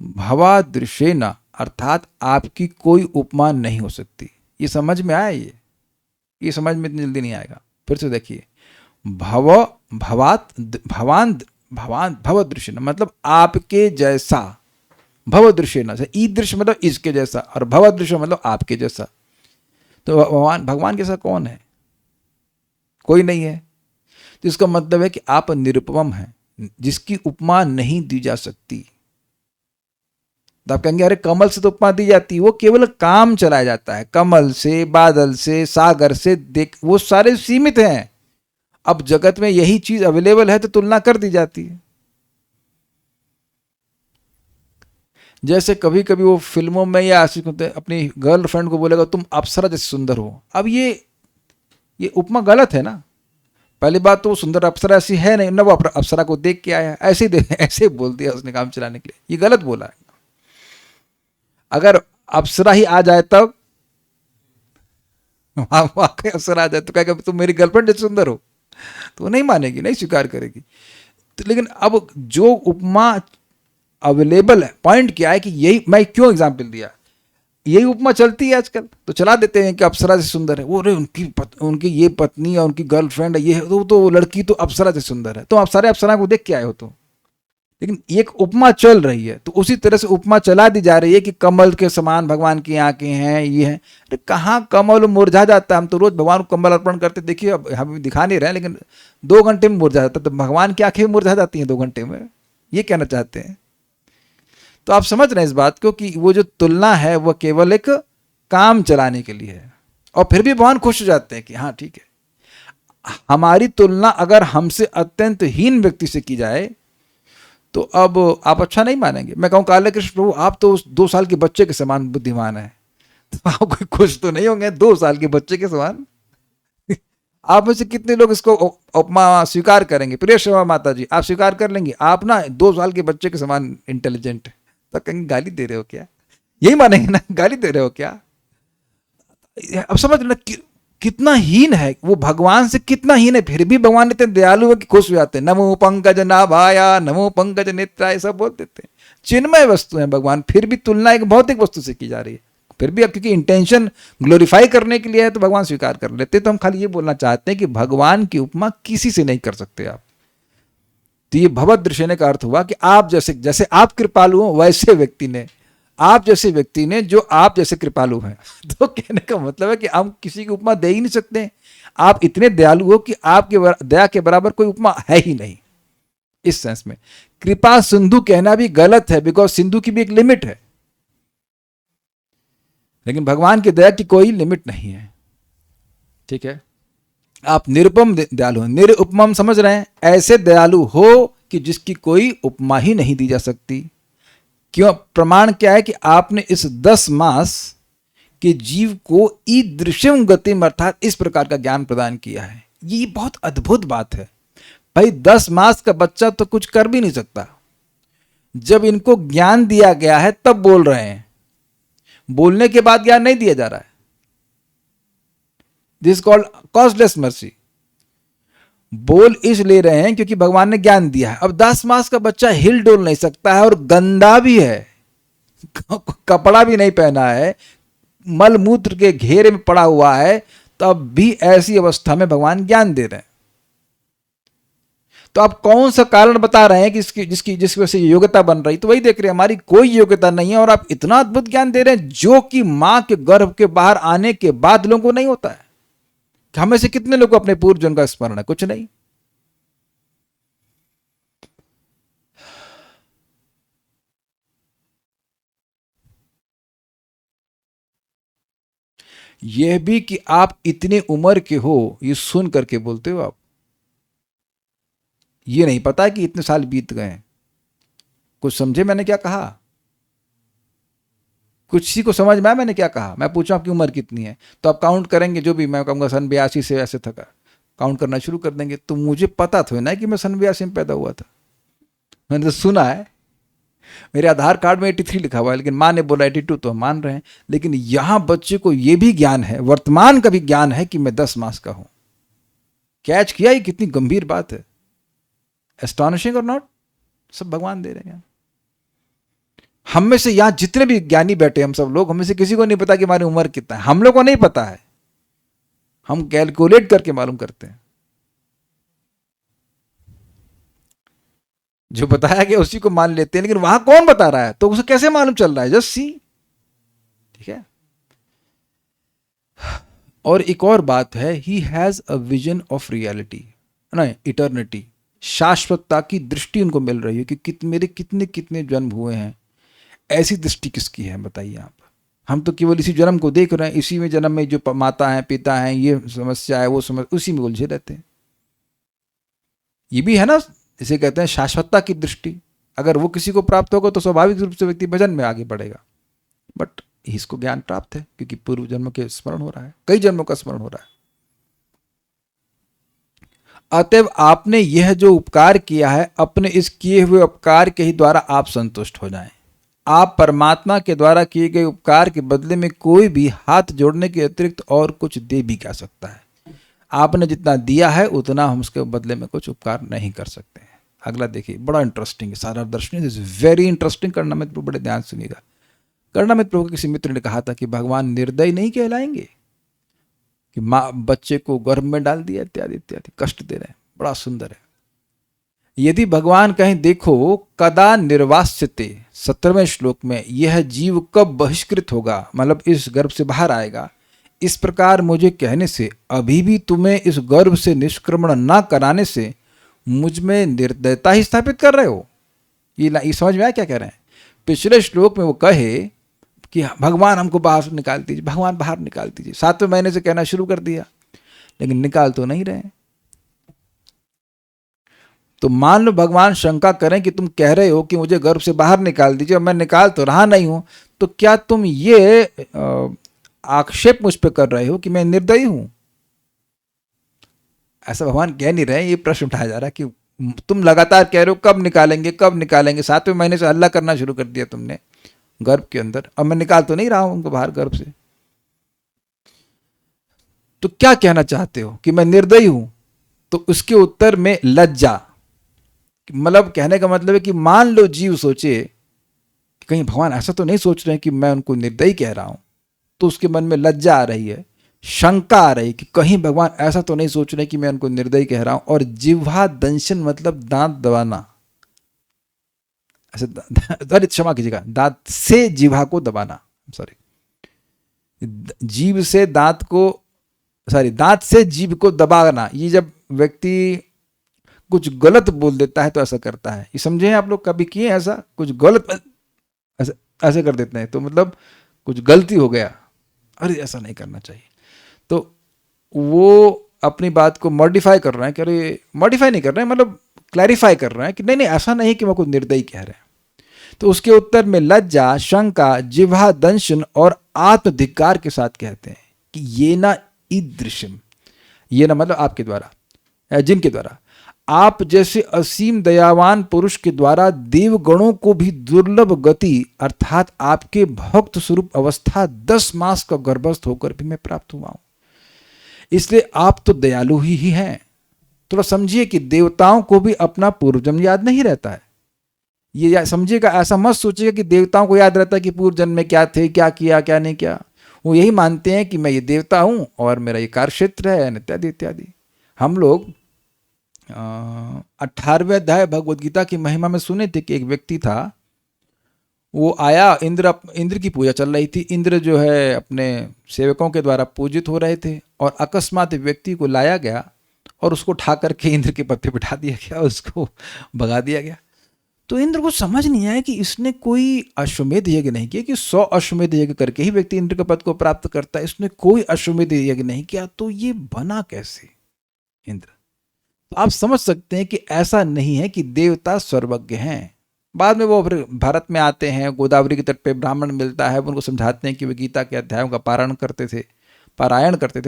भवादृशेन, अर्थात आपकी कोई उपमा नहीं हो सकती। ये समझ में आया? ये समझ में इतनी जल्दी नहीं आएगा। फिर से देखिए, भवान भवदृश्य मतलब आपके जैसा, भवदृश्य न, ईदृश्य मतलब इसके जैसा, और भवदृश्य मतलब आपके जैसा। तो भगवान के जैसा कौन है? कोई नहीं है। तो इसका मतलब है कि आप निरुपम हैं, जिसकी उपमा नहीं दी जा सकती। तो आप कहेंगे अरे कमल से तो उपमा दी जाती है, वो केवल काम चलाया जाता है, कमल से, बादल से, सागर से, देख वो सारे सीमित हैं। अब जगत में यही चीज अवेलेबल है तो तुलना कर दी जाती है। जैसे कभी कभी वो फिल्मों में या आशिक होते हैं, अपनी गर्लफ्रेंड को बोलेगा तुम अप्सरा जैसे सुंदर हो। अब ये उपमा गलत है ना। पहली बात तो वो सुंदर अप्सरा ऐसी है नहीं ना, वो अप्सरा को देख के आया, ऐसे बोल दिया उसने काम चलाने के लिए, ये गलत बोला है। अगर अप्सरा ही आ जाए तब, वाकई अप्सरा आ जाए तो कहेगा तुम मेरी गर्लफ्रेंड जैसे सुंदर हो, तो वो नहीं मानेगी, नहीं स्वीकार करेगी। तो लेकिन अब जो उपमा अवेलेबल है, पॉइंट क्या है कि यही मैं क्यों एग्जाम्पल दिया, यही उपमा चलती है आजकल, तो चला देते हैं कि अप्सरा से सुंदर है वो, रे उनकी ये पत्नी और उनकी गर्लफ्रेंड है ये है, तो लड़की तो अप्सरा से सुंदर है, तो आप सारे अप्सरा को देख के आए हो। तो लेकिन एक उपमा चल रही है, तो उसी तरह से उपमा चला दी जा रही है कि कमल के समान भगवान की आंखें हैं, ये है। अरे कहाँ कमल मुरझा जाता है? हम तो रोज भगवान को कमल अर्पण करते, देखिए अब हम दिखा नहीं रहे हैं, लेकिन 2 घंटे में मुरझा जाता है। तो भगवान की आंखें मुरझा जाती हैं 2 घंटे में, ये कहना चाहते हैं। तो आप समझ रहे हैं इस बात को कि वो जो तुलना है वह केवल एक काम चलाने के लिए है। और फिर भी भगवान खुश हो जाते हैं कि हाँ ठीक है, हमारी तुलना अगर हमसे अत्यंत हीन व्यक्ति से की जाए तो अब आप अच्छा नहीं मानेंगे। मैं कहूँ काले कृष्ण प्रभु आप तो 2 साल के बच्चे के समान बुद्धिमान है, तो आप कोई खुश तो नहीं होंगे 2 साल के बच्चे के समान। आप में से कितने लोग इसको उपमा स्वीकार करेंगे? प्रिय श्रवा माता जी, आप स्वीकार कर लेंगे आप ना 2 साल के बच्चे के समान इंटेलिजेंट है? तो कहेंगे गाली दे रहे हो क्या? यही मानेंगे ना, गाली दे रहे हो क्या? अब समझ ना कितना हीन है वो, भगवान से कितना हीन है। फिर भी भगवान इतने दयालु है कि खुश हो जाते हैं। नमो पंकज नाभाया, नमो पंकज नेत्राय, सब बोल देते हैं। चिन्मय वस्तु है भगवान, फिर भी तुलना एक भौतिक वस्तु से की जा रही है। फिर भी अब क्योंकि इंटेंशन ग्लोरीफाई करने के लिए है तो भगवान स्वीकार कर लेते। तो हम खाली ये बोलना चाहते हैं कि भगवान की उपमा किसी से नहीं कर सकते आप। तो ये भवदृश्य का अर्थ हुआ कि आप जैसे आप कृपालु हो, वैसे व्यक्ति ने, आप जैसे व्यक्ति ने जो आप जैसे कृपालु हैं। तो कहने का मतलब है कि हम किसी की उपमा दे ही नहीं सकते। आप इतने दयालु हो कि आपके दया के बराबर कोई उपमा है ही नहीं। इस सेंस में कृपा सिंधु कहना भी गलत है, बिकॉज सिंधु की भी एक लिमिट है, लेकिन भगवान की दया की कोई लिमिट नहीं है। ठीक है, आप निरुपम दयालु हो, निरुपम समझ रहे हैं? ऐसे दयालु हो कि जिसकी कोई उपमा ही नहीं दी जा सकती। क्यों? प्रमाण क्या है कि आपने इस 10 मास के जीव को ईदृश्यम गतिम अर्थात इस प्रकार का ज्ञान प्रदान किया है। ये बहुत अद्भुत बात है भाई। 10 मास का बच्चा तो कुछ कर भी नहीं सकता, जब इनको ज्ञान दिया गया है तब बोल रहे हैं, बोलने के बाद ज्ञान नहीं दिया जा रहा है। This called costless mercy. बोल इस ले रहे हैं क्योंकि भगवान ने ज्ञान दिया है। अब 10 मास का बच्चा हिल डोल नहीं सकता है और गंदा भी है, कपड़ा भी नहीं पहना है, मल मूत्र के घेरे में पड़ा हुआ है, तब भी ऐसी अवस्था में भगवान ज्ञान दे रहे हैं। तो आप कौन सा कारण बता रहे हैं कि जिसकी वजह से योग्यता बन रही? तो वही देख रहे हैं, हमारी कोई योग्यता नहीं है और आप इतना अद्भुत ज्ञान दे रहे हैं जो कि मां के गर्भ के बाहर आने के बाद लोगों को नहीं होता है। हमें से कितने लोग को अपने पूर्व जन्म का स्मरण है? कुछ नहीं। यह भी कि आप इतने उम्र के हो, ये सुन करके बोलते हो आप, ये नहीं पता कि इतने साल बीत गए हैं। कुछ समझे मैंने क्या कहा? कुछ किसी को समझ में आया मैंने क्या कहा? मैं पूछा आपकी उम्र कितनी है, तो आप काउंट करेंगे, जो भी मैं कहूँगा सन 82 से ऐसे थका, काउंट करना शुरू कर देंगे। तो मुझे पता था ना कि मैं सन 82 में पैदा हुआ था, मैंने तो सुना है, मेरे आधार कार्ड में 83 लिखा हुआ है, लेकिन माँ ने बोला 82, तो हम मान रहे हैं। लेकिन यहां बच्चे को यह भी ज्ञान है, वर्तमान का भी ज्ञान है कि मैं 10 मास का हूं। कैच किया? ये कितनी गंभीर बात है। एस्टॉनिशिंग और नॉट? सब भगवान दे रहे हैं। हम में से यहां जितने भी ज्ञानी बैठे, हम सब लोग, हमें से किसी को नहीं पता कि हमारी उम्र कितना है। हम लोग को नहीं पता है, हम कैलकुलेट करके मालूम करते हैं। जो बताया गया उसी को मान लेते हैं, लेकिन वहां कौन बता रहा है? तो उसे कैसे मालूम चल रहा है? Just see. ठीक है। और एक और बात है, he has a vision of reality, ना, इटर्निटी, शाश्वतता की दृष्टि उनको मिल रही है कि मेरे कितने कितने जन्म हुए हैं। ऐसी दृष्टि किसकी है बताइए आप? हम तो केवल इसी जन्म को देख रहे हैं, इसी में जन्म में जो माता है, पिता है, ये समस्या है, वो समस्या, उसी में उलझे रहते हैं। ये भी है ना, इसे कहते हैं शाश्वतता की दृष्टि। अगर वो किसी को प्राप्त होगा तो स्वाभाविक रूप से व्यक्ति भजन में आगे बढ़ेगा। बट इसको ज्ञान प्राप्त है क्योंकि पूर्व जन्म के स्मरण हो रहा है, कई जन्मों का स्मरण हो रहा है। अतएव आपने यह जो उपकार किया है, अपने इस किए हुए उपकार के ही द्वारा आप संतुष्ट हो जाएं। आप परमात्मा के द्वारा किए गए उपकार के बदले में कोई भी हाथ जोड़ने के अतिरिक्त और कुछ दे भी क्या सकता है? आपने जितना दिया है उतना हम उसके बदले में कुछ उपकार नहीं कर सकते हैं। अगला देखिए, बड़ा इंटरेस्टिंग है सारा दर्शन, इज वेरी इंटरेस्टिंग। कर्णामृत प्रभु बड़े ध्यान सुनिएगा। कर्णामृत प्रभु के किसी मित्र ने कहा था कि भगवान निर्दयी नहीं कहलाएंगे कि माँ बच्चे को गर्भ में डाल दिया इत्यादि इत्यादि, कष्ट दे रहे हैं। बड़ा सुंदर है। यदि भगवान कहीं देखो, कदा निर्वास्यते, 17वें श्लोक में, यह जीव कब बहिष्कृत होगा, मतलब इस गर्भ से बाहर आएगा, इस प्रकार मुझे कहने से, अभी भी तुम्हें इस गर्भ से निष्क्रमण न कराने से मुझ में निर्दयता ही स्थापित कर रहे हो। ये समझ में आया क्या कह रहे हैं? पिछले श्लोक में वो कहे कि भगवान हमको बाहर निकाल दीजिए, भगवान बाहर निकाल दीजिए, 7वें महीने से कहना शुरू कर दिया, लेकिन निकाल तो नहीं रहे। तो मान लो भगवान शंका करें कि तुम कह रहे हो कि मुझे गर्भ से बाहर निकाल दीजिए और मैं निकाल तो रहा नहीं हूं, तो क्या तुम ये आक्षेप मुझ पर कर रहे हो कि मैं निर्दयी हूं? ऐसा भगवान कह नहीं रहे। ये प्रश्न उठाया जा रहा है कि तुम लगातार कह रहे हो कब निकालेंगे कब निकालेंगे, 7वें महीने से हल्ला करना शुरू कर दिया तुमने गर्भ के अंदर, अब मैं निकाल तो नहीं रहा हूं उनको बाहर गर्भ से। तो क्या कहना चाहते हो कि मैं निर्दयी हूं? तो उसके उत्तर में लज्जा, मतलब कहने का मतलब है कि मान लो जीव सोचे कि कहीं भगवान ऐसा तो नहीं सोच रहे हैं कि मैं उनको निर्दयी कह रहा हूं, तो उसके मन में लज्जा आ रही है, शंका आ रही कि कहीं भगवान ऐसा तो नहीं सोच रहे कि मैं उनको निर्दयी कह रहा हूं। और जिह्वा दंशन मतलब दांत दबाना, ऐसे क्षमा कीजिएगा, दांत से जिह्वा को दबाना, सॉरी, जीभ से दांत को, सॉरी, दांत से जीभ को दबाना। ये जब व्यक्ति कुछ गलत बोल देता है तो ऐसा करता है। ये समझे हैं आप लोग? कभी किए ऐसा? कुछ गलत ऐसे कर देते हैं तो मतलब कुछ गलती हो गया, अरे ऐसा नहीं करना चाहिए, तो वो अपनी बात को मॉडिफाई कर रहे हैं कि अरे, मॉडिफाई नहीं कर रहे हैं, मतलब क्लैरिफाई कर रहे हैं कि नहीं नहीं ऐसा नहीं कि मैं कोई निर्दयी कह रहे हैं। तो उसके उत्तर में लज्जा, शंका, जिह्वा दंशन और आत्मधिक्कार के साथ कहते हैं कि ये ना ईदृशम, ये ना मतलब आपके द्वारा या जिनके द्वारा, आप जैसे असीम दयावान पुरुष के द्वारा देवगणों को भी दुर्लभ गति अर्थात आपके भक्त स्वरूप अवस्था 10 मास का गर्भस्थ होकर भी मैं प्राप्त हुआ हूं। इसलिए आप तो दयालु ही हैं। थोड़ा समझिए कि देवताओं को भी अपना पूर्वजन्म याद नहीं रहता है। ये समझिएगा, ऐसा मत सोचिएगा कि देवताओं को याद रहता है कि पूर्व जन्म में क्या थे, क्या किया, क्या नहीं किया। वो यही मानते हैं कि मैं ये देवता हूं और मेरा ये कार्य क्षेत्र है, इत्यादि इत्यादि। हम लोग 18वें अध्याय भगवद गीता की महिमा में सुने थे कि एक व्यक्ति था, वो आया, इंद्र की पूजा चल रही थी, इंद्र जो है अपने सेवकों के द्वारा पूजित हो रहे थे, और अकस्मात व्यक्ति को लाया गया और उसको उठा करके इंद्र के पद पे बिठा दिया गया, उसको भगा दिया गया। तो इंद्र को समझ नहीं आया कि इसने कोई अश्वमेध यज्ञ नहीं किया कि 100 अश्वमेध यज्ञ करके ही व्यक्ति इंद्र के पद को प्राप्त करता है, इसने कोई अश्वमेध यज्ञ नहीं किया, तो ये बना कैसे इंद्र। तो आप समझ सकते हैं कि ऐसा नहीं है कि देवता सर्वज्ञ हैं। बाद में वो फिर भारत में आते हैं, गोदावरी के तट पे ब्राह्मण मिलता है, उनको समझाते हैं कि वे गीता के अध्यायों का पारायण करते थे,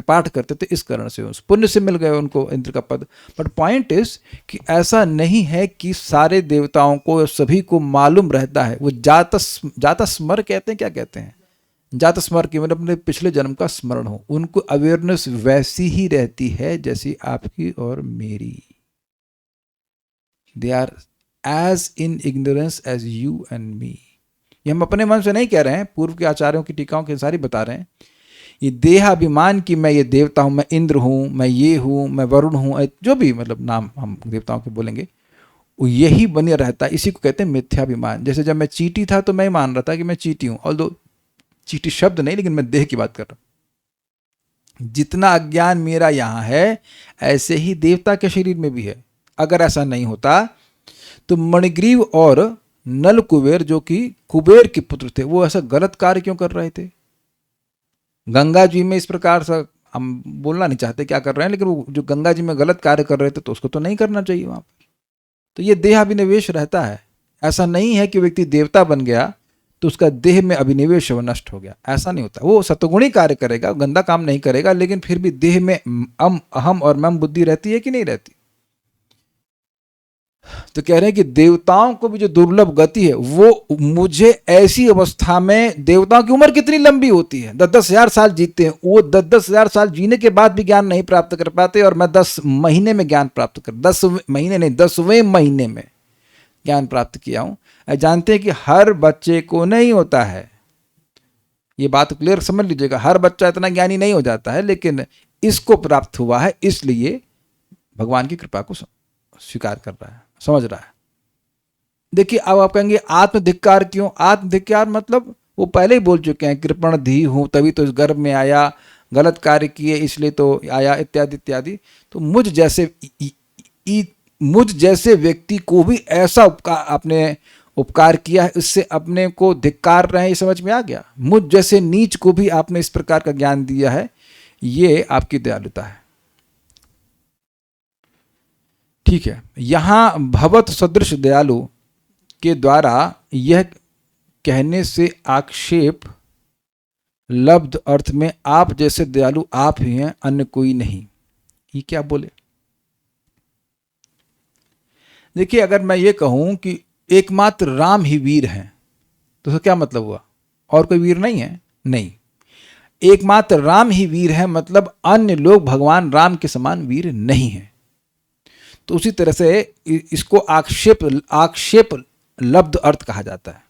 पाठ करते थे, इस कारण से उस पुण्य से मिल गए उनको इंद्र का पद। बट पॉइंट इज कि ऐसा नहीं है कि सारे देवताओं को, सभी को मालूम रहता है। वो जातस्मर कहते हैं, क्या कहते हैं, जातस्मर की मतलब अपने पिछले जन्म का स्मरण हो, उनको अवेयरनेस वैसी ही रहती है जैसी आपकी और मेरी। They are as in ignorance as you and me. ये हम अपने मन से नहीं कह रहे हैं, पूर्व के आचार्यों की टीकाओं के सारी बता रहे हैं। ये देहाभिमान कि मैं ये देवता हूं, मैं इंद्र हूं, मैं ये हूं, मैं वरुण हूं, जो भी मतलब नाम हम देवताओं के बोलेंगे, वो यही बने रहता है। इसी को कहते हैं मिथ्याभिमान। जैसे जब मैं चींटी था तो मैं मान रहा था कि मैं चींटी हूं, ऑल्दो चींटी शब्द नहीं, लेकिन मैं देह की बात कर रहा हूं। जितना अज्ञान मेरा यहां है, ऐसे ही देवता के शरीर में भी है। अगर ऐसा नहीं होता तो मणिग्रीव और नल कुबेर, जो कि कुबेर के पुत्र थे, वो ऐसा गलत कार्य क्यों कर रहे थे। गंगा जी में इस प्रकार से, हम बोलना नहीं चाहते क्या कर रहे हैं, लेकिन वो जो गंगा जी में गलत कार्य कर रहे थे तो उसको तो नहीं करना चाहिए वहां पर। तो ये देह अभिनिवेश रहता है। ऐसा नहीं है कि व्यक्ति देवता बन गया तो उसका देह में अभिनिवेश वो नष्ट हो गया, ऐसा नहीं होता। वो सतगुणी कार्य करेगा, गंदा काम नहीं करेगा, लेकिन फिर भी देह में अहम और मम बुद्धि रहती है कि नहीं रहती। तो कह रहे हैं कि देवताओं को भी जो दुर्लभ गति है, वो मुझे ऐसी अवस्था में, देवताओं की उम्र कितनी लंबी होती है, 10-10 हजार साल जीते हैं, वो 10-10 हजार साल जीने के बाद भी ज्ञान नहीं प्राप्त कर पाते, और मैं 10 महीने में ज्ञान प्राप्त कर, 10 महीने नहीं, 10वें महीने में ज्ञान प्राप्त किया हूं। जानते हैं कि हर बच्चे को नहीं होता है, ये बात क्लियर समझ लीजिएगा, हर बच्चा इतना ज्ञानी नहीं हो जाता है, लेकिन इसको प्राप्त हुआ है, इसलिए भगवान की कृपा को स्वीकार कर रहा है, समझ रहा है। देखिए, अब आप कहेंगे आत्मधिक्कार क्यों। आत्मधिक्कार मतलब वो पहले ही बोल चुके हैं, कृपण धी हूं तभी तो इस गर्भ में आया, गलत कार्य किए इसलिए तो आया, इत्यादि इत्यादि। तो मुझ जैसे व्यक्ति को भी ऐसा आपने उपकार किया है, इससे अपने को धिक्कार रहे हैं, ये समझ में आ गया। मुझ जैसे नीच को भी आपने इस प्रकार का ज्ञान दिया है, ये आपकी दयालुता है। ठीक है, यहां भवत सदृश दयालु के द्वारा यह कहने से आक्षेप लब्ध अर्थ में आप जैसे दयालु आप ही हैं, अन्य कोई नहीं। ये क्या बोले। देखिए, अगर मैं ये कहूं कि एकमात्र राम ही वीर हैं, तो उसका क्या मतलब हुआ, और कोई वीर नहीं है। नहीं, एकमात्र राम ही वीर है, मतलब अन्य लोग भगवान राम के समान वीर नहीं है। तो उसी तरह से इसको आक्षेप लब्ध अर्थ कहा जाता है।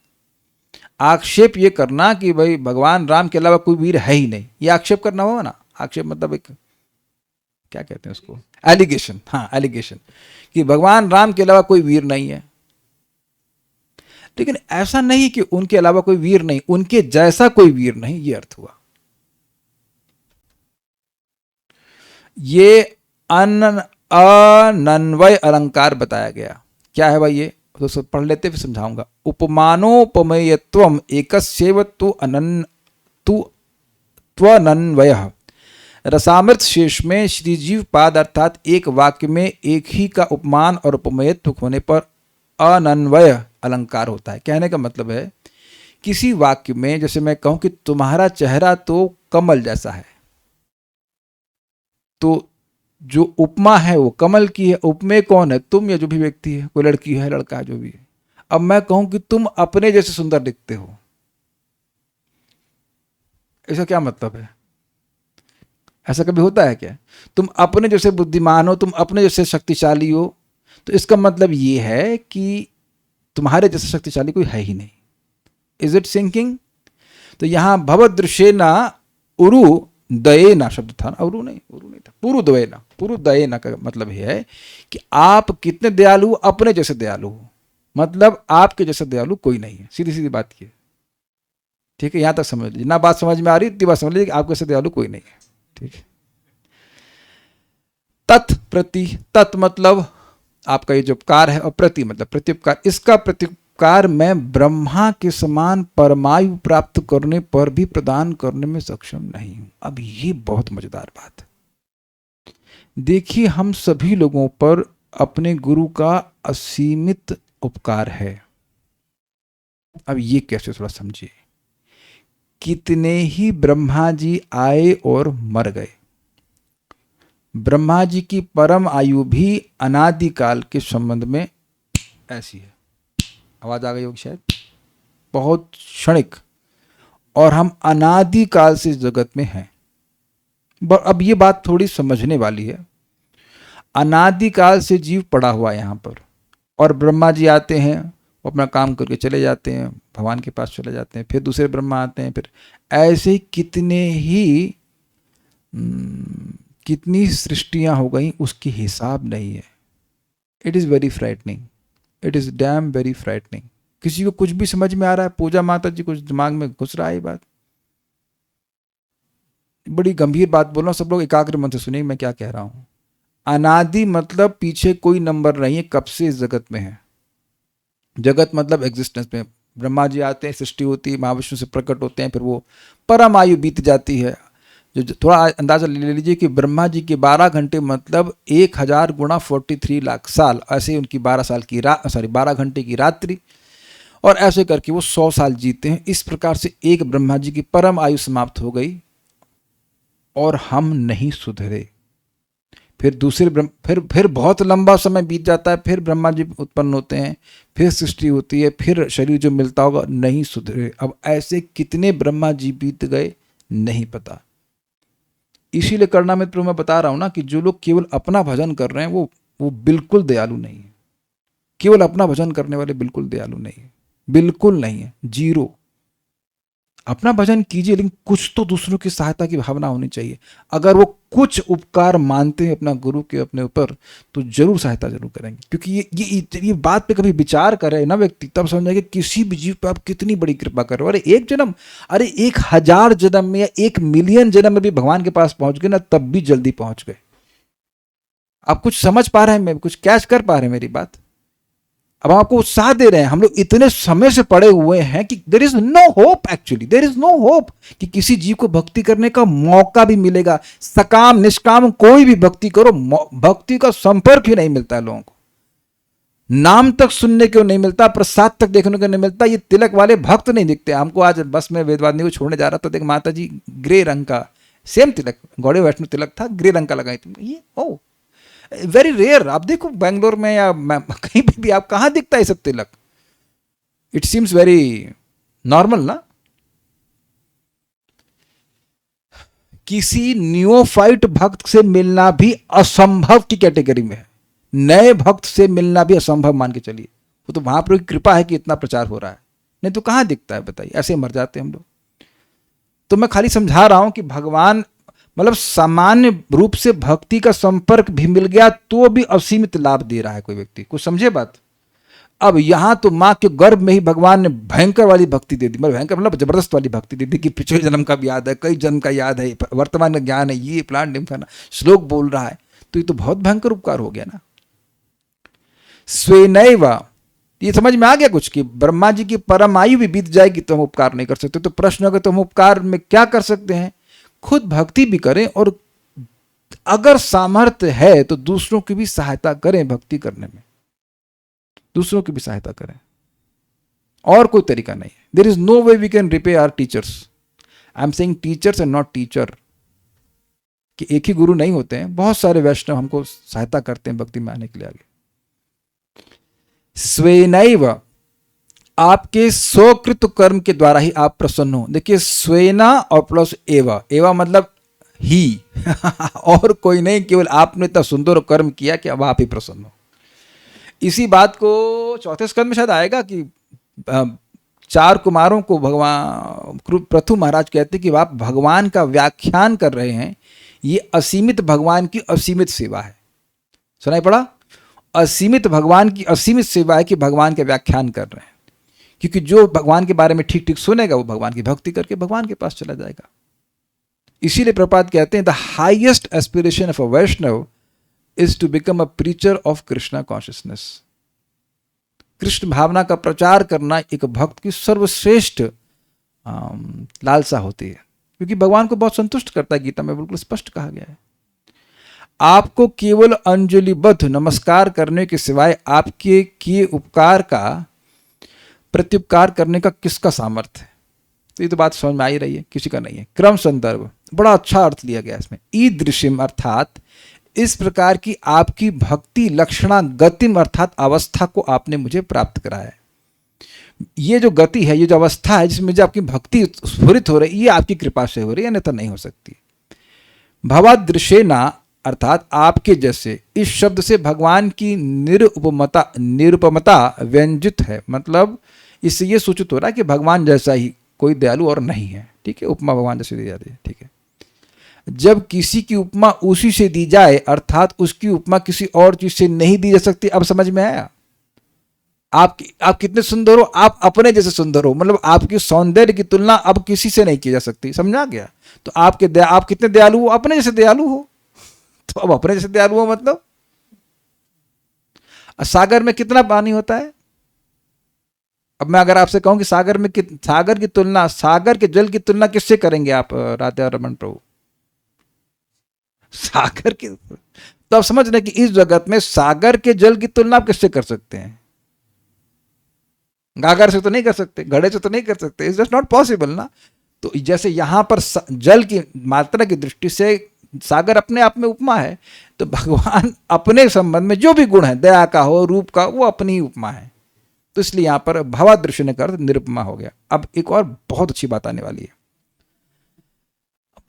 आक्षेप ये करना कि भाई भगवान राम के अलावा कोई वीर है ही नहीं, ये आक्षेप करना हुआ ना। आक्षेप मतलब एक, क्या कहते हैं उसको, एलिगेशन। हाँ, एलिगेशन कि भगवान राम के अलावा कोई वीर नहीं है। लेकिन ऐसा नहीं कि उनके अलावा कोई वीर नहीं, उनके जैसा कोई वीर नहीं, ये अर्थ हुआ। ये अनन्वय अलंकार बताया गया। क्या है भाई ये, तो सब पढ़ लेते फिर समझाऊंगा। उपमानोपमेयत्वम एकस्यैव त्वनन्वयः। रसामृत शेष में श्रीजीव पाद अर्थात एक वाक्य में एक ही का उपमान और उपमेयत्व होने पर अनन्वय अलंकार होता है। कहने का मतलब है, किसी वाक्य में जैसे मैं कहूं कि तुम्हारा चेहरा तो कमल जैसा है, तो जो उपमा है वो कमल की है, उपमेय कौन है? तुम या जो भी व्यक्ति है, कोई लड़की है, लड़का है, जो भी है। अब मैं कहूं कि तुम अपने जैसे सुंदर दिखते हो, इसका क्या मतलब है? ऐसा कभी होता है क्या? तुम अपने जैसे बुद्धिमान हो, तुम अपने जैसे शक्तिशाली हो, तो इसका मतलब ये है कि तुम्हारे जैसे शक्तिशाली कोई है ही नहीं। Is it sinking? तो यहां भवदृशेना उरु दयेना शब्द था ना, उरु नहीं था, पुरु दयेना का मतलब यह है कि आप कितने दयालु, अपने जैसे दयालु हो, मतलब आपके जैसे दयालु कोई नहीं है। सीधी सीधी बात की, ठीक है? यहां तक समझ लीजिए, ना बात समझ में आ रही इतनी बात समझ लीजिए कि आपके जैसे दयालु कोई नहीं है, ठीक है? तत् प्रति, तत् मतलब आपका ये जो उपकार है, और प्रति मतलब प्रत्युपकार। इसका प्रत्युपकार मैं ब्रह्मा के समान परमायु प्राप्त करने पर भी प्रदान करने में सक्षम नहीं हूं। अब ये बहुत मजेदार बात है। देखिए, हम सभी लोगों पर अपने गुरु का असीमित उपकार है। अब ये कैसे, थोड़ा समझिए। कितने ही ब्रह्मा जी आए और मर गए, ब्रह्मा जी की परम आयु भी अनादिकाल के संबंध में ऐसी है। आवाज आ गई होगी शायद, बहुत क्षणिक, और हम अनादिकाल से इस जगत में हैं। अब ये बात थोड़ी समझने वाली है। अनादिकाल से जीव पड़ा हुआ है यहाँ पर, और ब्रह्मा जी आते हैं, वो अपना काम करके चले जाते हैं, भगवान के पास चले जाते हैं, फिर दूसरे ब्रह्मा आते हैं, फिर ऐसे कितनी सृष्टियां हो गई, उसकी हिसाब नहीं है। It is very frightening, it is dam very frightening. किसी को कुछ भी समझ में आ रहा है? पूजा माता जी कुछ दिमाग में घुस रहा है? ये बात बड़ी गंभीर बात बोल रहा हूँ, सब लोग एकाग्र मन से सुनिए मैं क्या कह रहा हूँ। अनादि मतलब पीछे कोई नंबर नहीं है, कब से इस जगत में है। जगत मतलब एग्जिस्टेंस में। ब्रह्मा जी आते हैं, सृष्टि होती है, महाविष्णु से प्रकट होते हैं, फिर वो परम आयु बीत जाती है। जो थोड़ा अंदाजा ले लीजिए कि ब्रह्मा जी के 12 घंटे मतलब 1000 गुणा 43 लाख साल, ऐसे उनकी 12 साल की रात, 12 घंटे की रात्रि, और ऐसे करके वो 100 साल जीते हैं। इस प्रकार से एक ब्रह्मा जी की परम आयु समाप्त हो गई, और हम नहीं सुधरे। फिर दूसरे फिर बहुत लंबा समय बीत जाता है, फिर ब्रह्मा जी उत्पन्न होते हैं, फिर सृष्टि होती है, फिर शरीर जो मिलता होगा, नहीं सुधरे। अब ऐसे कितने ब्रह्मा जी बीत गए नहीं पता। इसीलिए करना मित्र मैं बता रहा हूं ना कि जो लोग केवल अपना भजन कर रहे हैं वो बिल्कुल दयालु नहीं है। केवल अपना भजन करने वाले बिल्कुल दयालु नहीं है, बिल्कुल नहीं है, जीरो। अपना भजन कीजिए, लेकिन कुछ तो दूसरों की सहायता की भावना होनी चाहिए। अगर वो कुछ उपकार मानते हैं अपना गुरु के अपने ऊपर, तो जरूर सहायता जरूर करेंगे। क्योंकि ये बात पे कभी विचार करे ना व्यक्ति, तब समझेगा कि किसी भी जीव पे आप कितनी बड़ी कृपा कर रहे हो। अरे एक जन्म, अरे 1000 जन्म में या 1 मिलियन जन्म में भी भगवान के पास पहुंच गए ना, तब भी जल्दी पहुंच गए। आप कुछ समझ पा रहे हैं, मैं कुछ कैच कर पा रहे हैं मेरी बात? अब आपको उत्साह दे रहे हैं। हम लोग इतने समय से पड़े हुए हैं कि there is no hope, actually there is no hope कि किसी जीव को भक्ति करने का मौका भी मिलेगा। सकाम निष्काम कोई भी भक्ति करो, भक्ति का संपर्क ही नहीं मिलता है लोगों को। नाम तक सुनने को नहीं मिलता, प्रसाद तक देखने को नहीं मिलता। ये तिलक वाले भक्त नहीं दिखते हमको। आज बस में वेदवादिनी को छोड़ने जा रहा था, देख माता जी ग्रे रंग का सेम तिलक, गौड़े वैष्णव तिलक था, ग्रे रंग का लगाई तुम। ये ओ वेरी रेयर। आप देखो बेंगलोर में या कहीं भी आप कहां दिखता है सब तिलक? इट सीम्स वेरी नॉर्मल ना। किसी नियोफाइट भक्त से मिलना भी असंभव की कैटेगरी में है। नए भक्त से मिलना भी असंभव मान के चलिए। वो तो महाप्रभु की कृपा है कि इतना प्रचार हो रहा है, नहीं तो कहां दिखता है बताइए? ऐसे मर जाते हम लोग। तो मैं खाली समझा रहा हूं कि भगवान मतलब सामान्य रूप से भक्ति का संपर्क भी मिल गया तो भी असीमित लाभ दे रहा है कोई व्यक्ति। कुछ समझे बात? अब यहां तो मां के गर्भ में ही भगवान ने भयंकर वाली भक्ति दे दी, मतलब भयंकर मतलब जबरदस्त वाली भक्ति दे दी कि पिछले जन्म का भी याद है, कई जन्म का याद है, वर्तमान का ज्ञान है, ये प्लान डिम्फाना श्लोक बोल रहा है। तो ये तो बहुत भयंकर उपकार हो गया ना। स्वेनैव, ये समझ में आ गया कुछ कि ब्रह्मा जी की परम आयु भी बीत जाएगी तो हम उपकार नहीं कर सकते। तो प्रश्न अगर तो हम उपकार में क्या कर सकते हैं? खुद भक्ति भी करें, और अगर सामर्थ्य है तो दूसरों की भी सहायता करें भक्ति करने में, दूसरों की भी सहायता करें। और कोई तरीका नहीं है। There is no way we can repay our teachers. I am saying teachers and not teacher. कि एक ही गुरु नहीं होते हैं, बहुत सारे वैष्णव हमको सहायता करते हैं भक्ति में आने के लिए आगे। स्वेनैव, आपके स्वकृत कर्म के द्वारा ही आप प्रसन्न हो। देखिए स्वेना और प्लस एवा, एवा मतलब ही और कोई नहीं, केवल आपने इतना सुंदर कर्म किया कि अब आप ही प्रसन्न हो। इसी बात को चौथे स्कंद में शायद आएगा कि 4 कुमारों को भगवान पृथु महाराज कहते कि आप भगवान का व्याख्यान कर रहे हैं, ये असीमित भगवान की असीमित सेवा है। सुनाई पड़ा? असीमित भगवान की असीमित सेवा है कि भगवान के व्याख्यान कर रहे हैं, क्योंकि जो भगवान के बारे में ठीक ठीक सुनेगा वो भगवान की भक्ति करके भगवान के पास चला जाएगा। इसीलिए प्रपात कहते हैं the highest aspiration of a Vaishnava is to become a preacher of Krishna consciousness. Krishna भावना का प्रचार करना एक भक्त की सर्वश्रेष्ठ लालसा होती है, क्योंकि भगवान को बहुत संतुष्ट करता है। गीता में बिल्कुल स्पष्ट कहा गया है, आपको केवल अंजलिबद्ध नमस्कार करने के सिवाय आपके किए उपकार का प्रत्युपकार करने का किसका सामर्थ्य है? तो ये तो बात समझ में आ ही रही है, किसी का नहीं है। क्रम संदर्भ बड़ा अच्छा अर्थ लिया गया इसमें। ईदृशिम अर्थात इस प्रकार की आपकी भक्ति लक्षणा गतिम अर्थात अवस्था को आपने मुझे प्राप्त कराया है। ये जो गति है, ये जो अवस्था है जिसमें जो आपकी भक्ति स्फुरित हो रही है, ये आपकी कृपा से हो रही है, अन्यथा नहीं हो सकती। भवादृशेना अर्थात आपके जैसे, इस शब्द से भगवान की निरुपमता व्यंजित है, मतलब इससे ये सूचित हो रहा है कि भगवान जैसा ही कोई दयालु और नहीं है। ठीक है, उपमा भगवान जैसे दी जाती है। ठीक है, जब किसी की उपमा उसी से दी जाए अर्थात उसकी उपमा किसी और चीज से नहीं दी जा सकती। अब समझ में आया? आप कितने सुंदर हो, आप अपने जैसे सुंदर हो, मतलब आपकी सौंदर्य की तुलना अब किसी से नहीं की जा सकती। समझा गया? तो आप कितने दयालु हो, अपने जैसे दयालु हो। तो अब अपने जैसे दयालु हो मतलब सागर में कितना पानी होता है? अब मैं अगर आपसे कहूं कि सागर के जल की तुलना किससे करेंगे आप राधा रमन प्रभु? सागर की। तो आप समझ रहे कि इस जगत में सागर के जल की तुलना आप किससे कर सकते हैं? गागर से तो नहीं कर सकते, घड़े से तो नहीं कर सकते, इट्स जस्ट नॉट पॉसिबल ना। तो जैसे यहां पर जल की मात्रा की दृष्टि से सागर अपने आप में उपमा है, तो भगवान अपने संबंध में जो भी गुण है, दया का हो, रूप का, वो अपनी ही उपमा है। तो इसलिए यहां पर भवादृश्य ने कर निरुपमा हो गया। अब एक और बहुत अच्छी बात आने वाली है,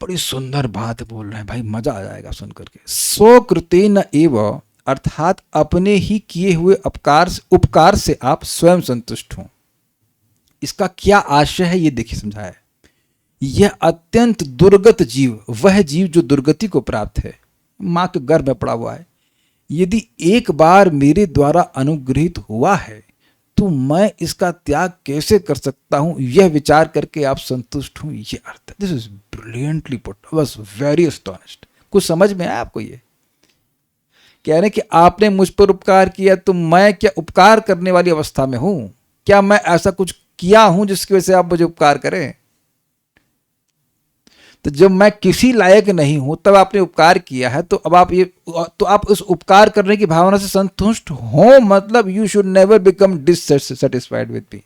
बड़ी सुंदर बात बोल रहे हैं भाई, मजा आ जाएगा सुन करके। स्वकृतेन एव अर्थात अपने ही किए हुए उपकार से आप स्वयं संतुष्ट हो। इसका क्या आशय है ये देखिए समझाया है। यह अत्यंत दुर्गत जीव, वह जीव जो दुर्गति को प्राप्त है, मां के गर्भ में पड़ा हुआ है, यदि एक बार मेरे द्वारा अनुग्रहित हुआ है तो मैं इसका त्याग कैसे कर सकता हूं, यह विचार करके आप संतुष्ट हो, ये अर्थ है। This is brilliantly put, was very astonished. कुछ समझ में आया आपको? ये कह रहे हैं कि आपने मुझ पर उपकार किया तो मैं क्या उपकार करने वाली अवस्था में हूं? क्या मैं ऐसा कुछ किया हूं जिसकी वजह से आप मुझे उपकार करें? तो जब मैं किसी लायक नहीं हूं तब आपने उपकार किया है, तो अब आप उस उपकार करने की भावना से संतुष्ट हो, मतलब you should never become dissatisfied with me.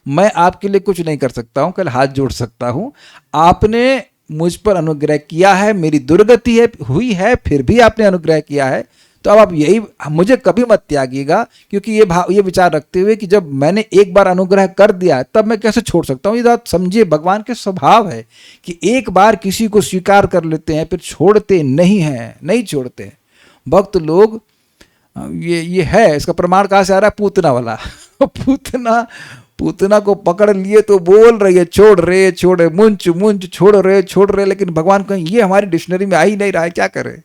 मैं आपके लिए कुछ नहीं कर सकता हूं, कल हाथ जोड़ सकता हूं। आपने मुझ पर अनुग्रह किया है, मेरी दुर्गति हुई है, फिर भी आपने अनुग्रह किया है, तो अब आप यही मुझे कभी मत त्यागिएगा, क्योंकि ये विचार रखते हुए कि जब मैंने एक बार अनुग्रह कर दिया तब मैं कैसे छोड़ सकता हूँ। ये बात समझिए, भगवान के स्वभाव है कि एक बार किसी को स्वीकार कर लेते हैं फिर छोड़ते नहीं हैं, नहीं छोड़ते भक्त लोग। ये है, इसका प्रमाण कहाँ से आ रहा है? पूतना वाला पूतना को पकड़ लिए तो बोल रही है छोड़ रहे मुंच छोड़ रहे, लेकिन भगवान कहें ये हमारी डिक्शनरी में आ ही नहीं रहा है, क्या करें?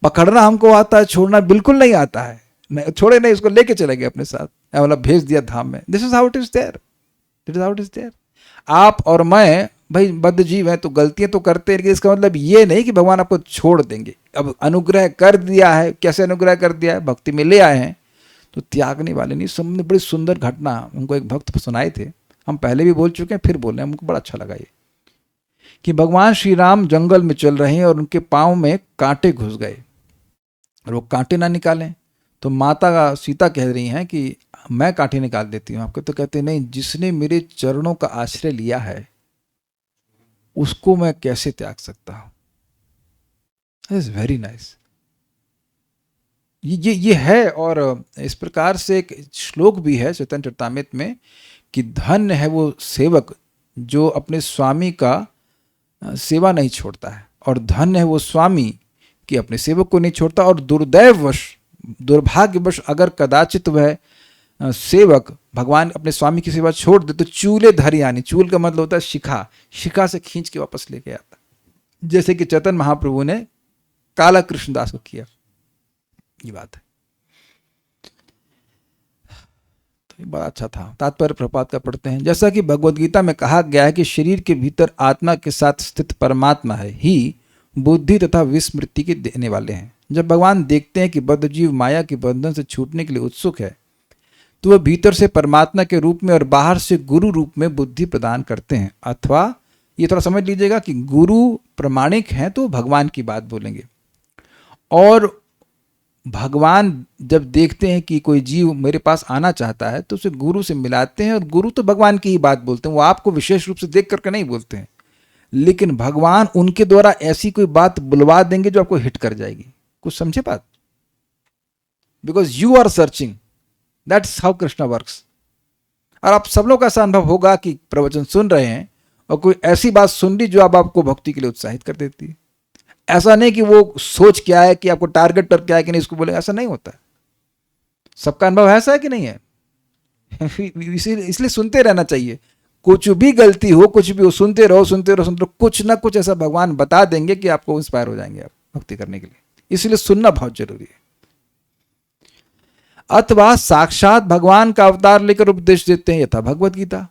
पकड़ना हमको आता है, छोड़ना बिल्कुल नहीं आता है। नहीं छोड़े नहीं, इसको लेके चले गए अपने साथ, मतलब भेज दिया धाम में। This is how it is there. आप और मैं भाई बद्ध जीव हैं, तो गलतियां तो करते हैं, इसका मतलब ये नहीं कि भगवान आपको छोड़ देंगे। अब अनुग्रह कर दिया है, कैसे अनुग्रह कर दिया है? भक्ति में ले आए हैं तो त्यागने वाले नहीं। सबने बड़ी सुंदर घटना उनको एक भक्त सुनाए थे, हम पहले भी बोल चुके हैं, फिर बोल रहे हैं, हमको बड़ा अच्छा लगा ये कि भगवान श्री राम जंगल में चल रहे हैं और उनके पाँव में कांटे घुस गए और वो कांटे ना निकालें, तो माता सीता कह रही हैं कि मैं कांटे निकाल देती हूँ आपके। तो कहते नहीं, जिसने मेरे चरणों का आश्रय लिया है उसको मैं कैसे त्याग सकता हूँ? Is very nice. ये है। और इस प्रकार से एक श्लोक भी है चैतन्य चरितामृत में कि धन्य है वो सेवक जो अपने स्वामी का सेवा नहीं छोड़ता है, और धन्य है वो स्वामी कि अपने सेवक को नहीं छोड़ता। और दुर्दैववश, दुर्भाग्यवश अगर कदाचित वह सेवक भगवान अपने स्वामी की सेवा छोड़ दे तो चूले धरी आनी, चूल का मतलब होता है शिखा, शिखा से खींच के वापस लेके आता, जैसे कि चैतन्य महाप्रभु ने काला कृष्णदास को किया। ये बात है। तो ये बड़ा अच्छा था। तात्पर्य प्रपात का पढ़ते हैं। जैसा कि भगवद गीता में कहा गया है कि शरीर के भीतर आत्मा के साथ स्थित परमात्मा है ही बुद्धि तथा विस्मृति के देने वाले हैं। जब भगवान देखते हैं कि बद्ध जीव माया के बंधन से छूटने के लिए उत्सुक है तो वह भीतर से परमात्मा के रूप में और बाहर से गुरु रूप में बुद्धि प्रदान करते हैं। अथवा ये थोड़ा समझ लीजिएगा कि गुरु प्रमाणिक हैं तो भगवान की बात बोलेंगे, और भगवान जब देखते हैं कि कोई जीव मेरे पास आना चाहता है तो उसे गुरु से मिलाते हैं, और गुरु तो भगवान की ही बात बोलते हैं, वो आपको विशेष रूप से देख करके नहीं बोलते हैं, लेकिन भगवान उनके द्वारा ऐसी कोई बात बुलवा देंगे जो आपको हिट कर जाएगी। कुछ समझे बात? Because you are searching, that's how Krishna works. और आप सब लोग का ऐसा अनुभव होगा कि प्रवचन सुन रहे हैं और कोई ऐसी बात सुन ली जो अब आपको भक्ति के लिए उत्साहित कर देती है। ऐसा नहीं कि वो सोच क्या है कि आपको टारगेट करके आए कि नहीं इसको बोले, ऐसा नहीं होता। सबका अनुभव ऐसा है कि नहीं है? इसलिए सुनते रहना चाहिए। कुछ भी गलती हो, कुछ भी हो, सुनते रहो सुनते रहो सुनते रहो, कुछ ना कुछ ऐसा भगवान बता देंगे कि आपको इंस्पायर हो जाएंगे आप भक्ति करने के लिए। इसलिए सुनना बहुत जरूरी है। अथवा साक्षात भगवान का अवतार लेकर उपदेश देते हैं, यथा भगवत गीता।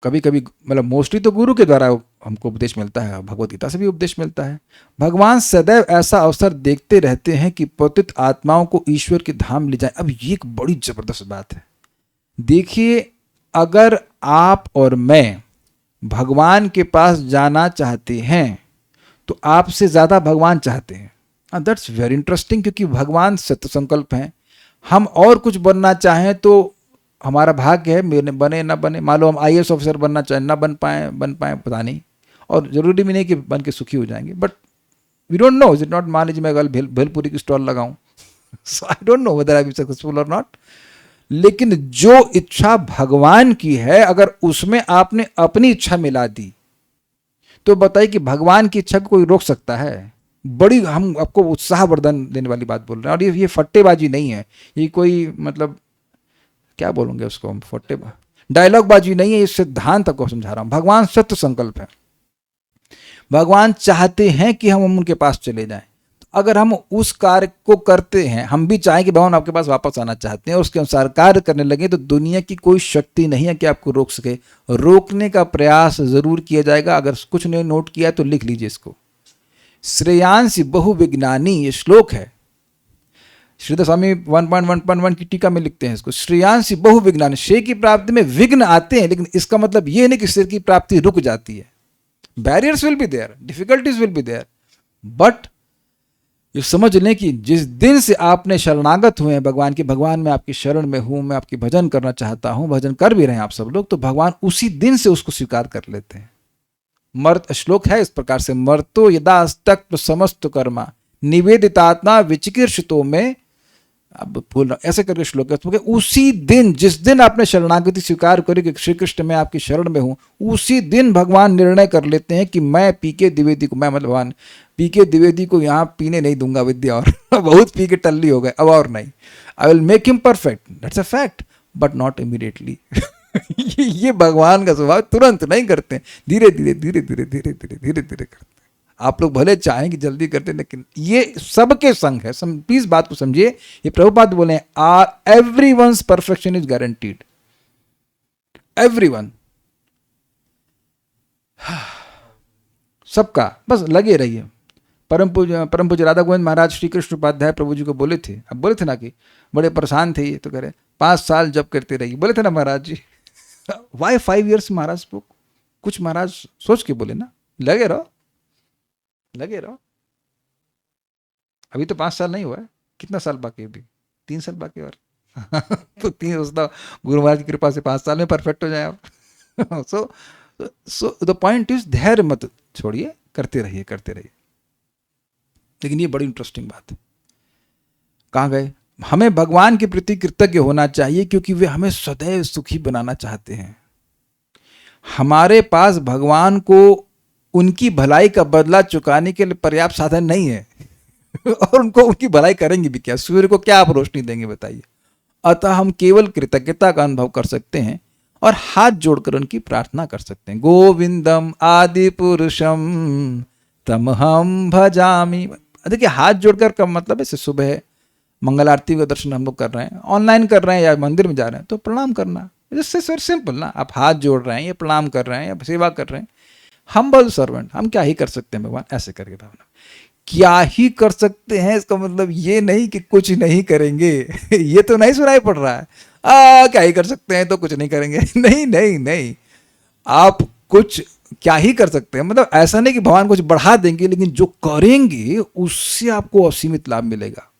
कभी कभी मतलब मोस्टली तो गुरु के द्वारा हमको उपदेश मिलता है, भगवत गीता से भी उपदेश मिलता है। भगवान सदैव ऐसा अवसर देखते रहते हैं कि पतित आत्माओं को ईश्वर के धाम ले जाएं। अब ये एक बड़ी जबरदस्त बात है। देखिए, अगर आप और मैं भगवान के पास जाना चाहते हैं तो आपसे ज्यादा भगवान चाहते हैं। दैट्स वेरी इंटरेस्टिंग, क्योंकि भगवान सत्य संकल्प हैं। हम और कुछ बनना चाहें तो हमारा भाग्य है, मेरे बने ना बने। मान लो हम IAS ऑफिसर बनना चाहें, ना बन पाए पता नहीं, और जरूरी भी नहीं कि बन के सुखी हो जाएंगे, but we don't know. Is it not, मान लीजिए मैं कल भेलपुरी की स्टॉल लगाऊं, so I don't know whether I be successful और नॉट। लेकिन जो इच्छा भगवान की है, अगर उसमें आपने अपनी इच्छा मिला दी तो बताइए कि भगवान की इच्छा को कोई रोक सकता है? बड़ी हम आपको उत्साहवर्धन देने वाली बात बोल रहे हैं। और ये फट्टेबाजी नहीं है, ये कोई मतलब क्या बोलेंगे उसको हम, फट्टे डायलॉग बाजी नहीं है। ये सिद्धांत आपको समझा रहा हूं। भगवान सत्य संकल्प है। भगवान चाहते हैं कि हम उनके पास चले जाएं। तो अगर हम उस कार्य को करते हैं, हम भी चाहें कि भगवान आपके पास वापस आना चाहते हैं और उसके अनुसार कार्य करने लगे, तो दुनिया की कोई शक्ति नहीं है कि आपको रोक सके। रोकने का प्रयास जरूर किया जाएगा। अगर कुछ नहीं नोट किया तो लिख लीजिए इसको। श्रेयांसी बहुविज्ञानी, ये श्लोक है। श्रीधर स्वामी 1.1.1 की टीका में लिखते हैं इसको। श्रेयांसी बहुविज्ञानी, श्रेय की प्राप्ति में विघ्न आते हैं, लेकिन इसका मतलब यह नहीं कि श्रेय की प्राप्ति रुक जाती है। Barriers will be there, difficulties will be there, but ये समझ लें कि जिस दिन से आपने शरणागत हुए हैं भगवान की, भगवान मैं आपकी शरण में हूं, मैं आपकी भजन करना चाहता हूं, भजन कर भी रहे हैं आप सब लोग, तो भगवान उसी दिन से उसको स्वीकार कर लेते हैं। मर्त श्लोक है इस प्रकार से, मर्तो यदा त्यक्त समस्त कर्मा निवेदितात्मा विचिकीर्षितो में, अब बोल रहा ऐसे करके श्लोक है। उसी दिन, जिस दिन आपने शरणागति स्वीकार करी कि श्री कृष्ण मैं आपकी शरण में हूं, उसी दिन भगवान निर्णय कर लेते हैं कि मैं पीके द्विवेदी को, मैं मतलब भगवान पीके द्विवेदी को यहां पीने नहीं दूंगा विद्या, और बहुत पी के टल्ली हो गए, अब और नहीं। I will make him perfect, that's a fact, but not immediately. ये भगवान का स्वभाव, तुरंत नहीं करते, धीरे धीरे धीरे धीरे धीरे धीरे धीरे धीरे करते। आप लोग भले चाहें कि जल्दी करते, लेकिन ये सबके संग है। प्लीज बात को समझिए। ये प्रभुपाद बोले, everyone's perfection is guaranteed, everyone, सबका। बस लगे रहिए। परम पूज्य राधा गोविंद महाराज श्री कृष्ण उपाध्याय प्रभु जी को बोले थे, अब बोले थे ना कि बड़े परेशान थे ये, तो कह रहे 5 साल जब करते रहिए, बोले थे ना महाराज जी। वाई 5 years महाराज? कुछ महाराज सोच के बोले ना, लगे रहो लगे रहो। अभी तो 5 साल नहीं हुआ है, कितना साल बाकी है? अभी 3 साल बाकी और तो 3 उसका गुरु महाराज की कृपा से 5 साल में परफेक्ट हो जाए आप। सो द पॉइंट इज, धैर्य मत छोड़िए, करते रहिए करते रहिए। लेकिन ये बड़ी इंटरेस्टिंग बात है। कहाँ गए? हमें भगवान के प्रति कृतज्ञ होना चाहिए क्योंकि वे हमें सदैव सुखी बनाना चाहते हैं। हमारे पास भगवान को उनकी भलाई का बदला चुकाने के लिए पर्याप्त साधन नहीं है और उनको उनकी भलाई करेंगे भी क्या? सूर्य को क्या आप रोशनी देंगे बताइए? अतः हम केवल कृतज्ञता का अनुभव कर सकते हैं और हाथ जोड़कर उनकी प्रार्थना कर सकते हैं। गोविंदम आदि पुरुषम तमहम भजामि। देखिए, हाथ जोड़कर का मतलब है सुबह मंगल आरती का दर्शन हम लोग कर रहे हैं, ऑनलाइन कर रहे हैं या मंदिर में जा रहे हैं तो प्रणाम करना। इससे वेरी सिंपल ना। आप हाथ जोड़ रहे हैं या प्रणाम कर रहे हैं या सेवा कर रहे हैं, हम्बल सर्वेंट, हम क्या ही कर सकते हैं भगवान, ऐसे करके भावना। क्या ही कर सकते हैं इसका मतलब ये नहीं कि कुछ नहीं करेंगे ये तो नहीं सुनाई पड़ रहा है। क्या ही कर सकते हैं तो कुछ नहीं करेंगे नहीं नहीं नहीं, आप कुछ क्या ही कर सकते हैं मतलब ऐसा नहीं कि भगवान कुछ बढ़ा देंगे, लेकिन जो करेंगे उससे आपको असीमित लाभ मिलेगा।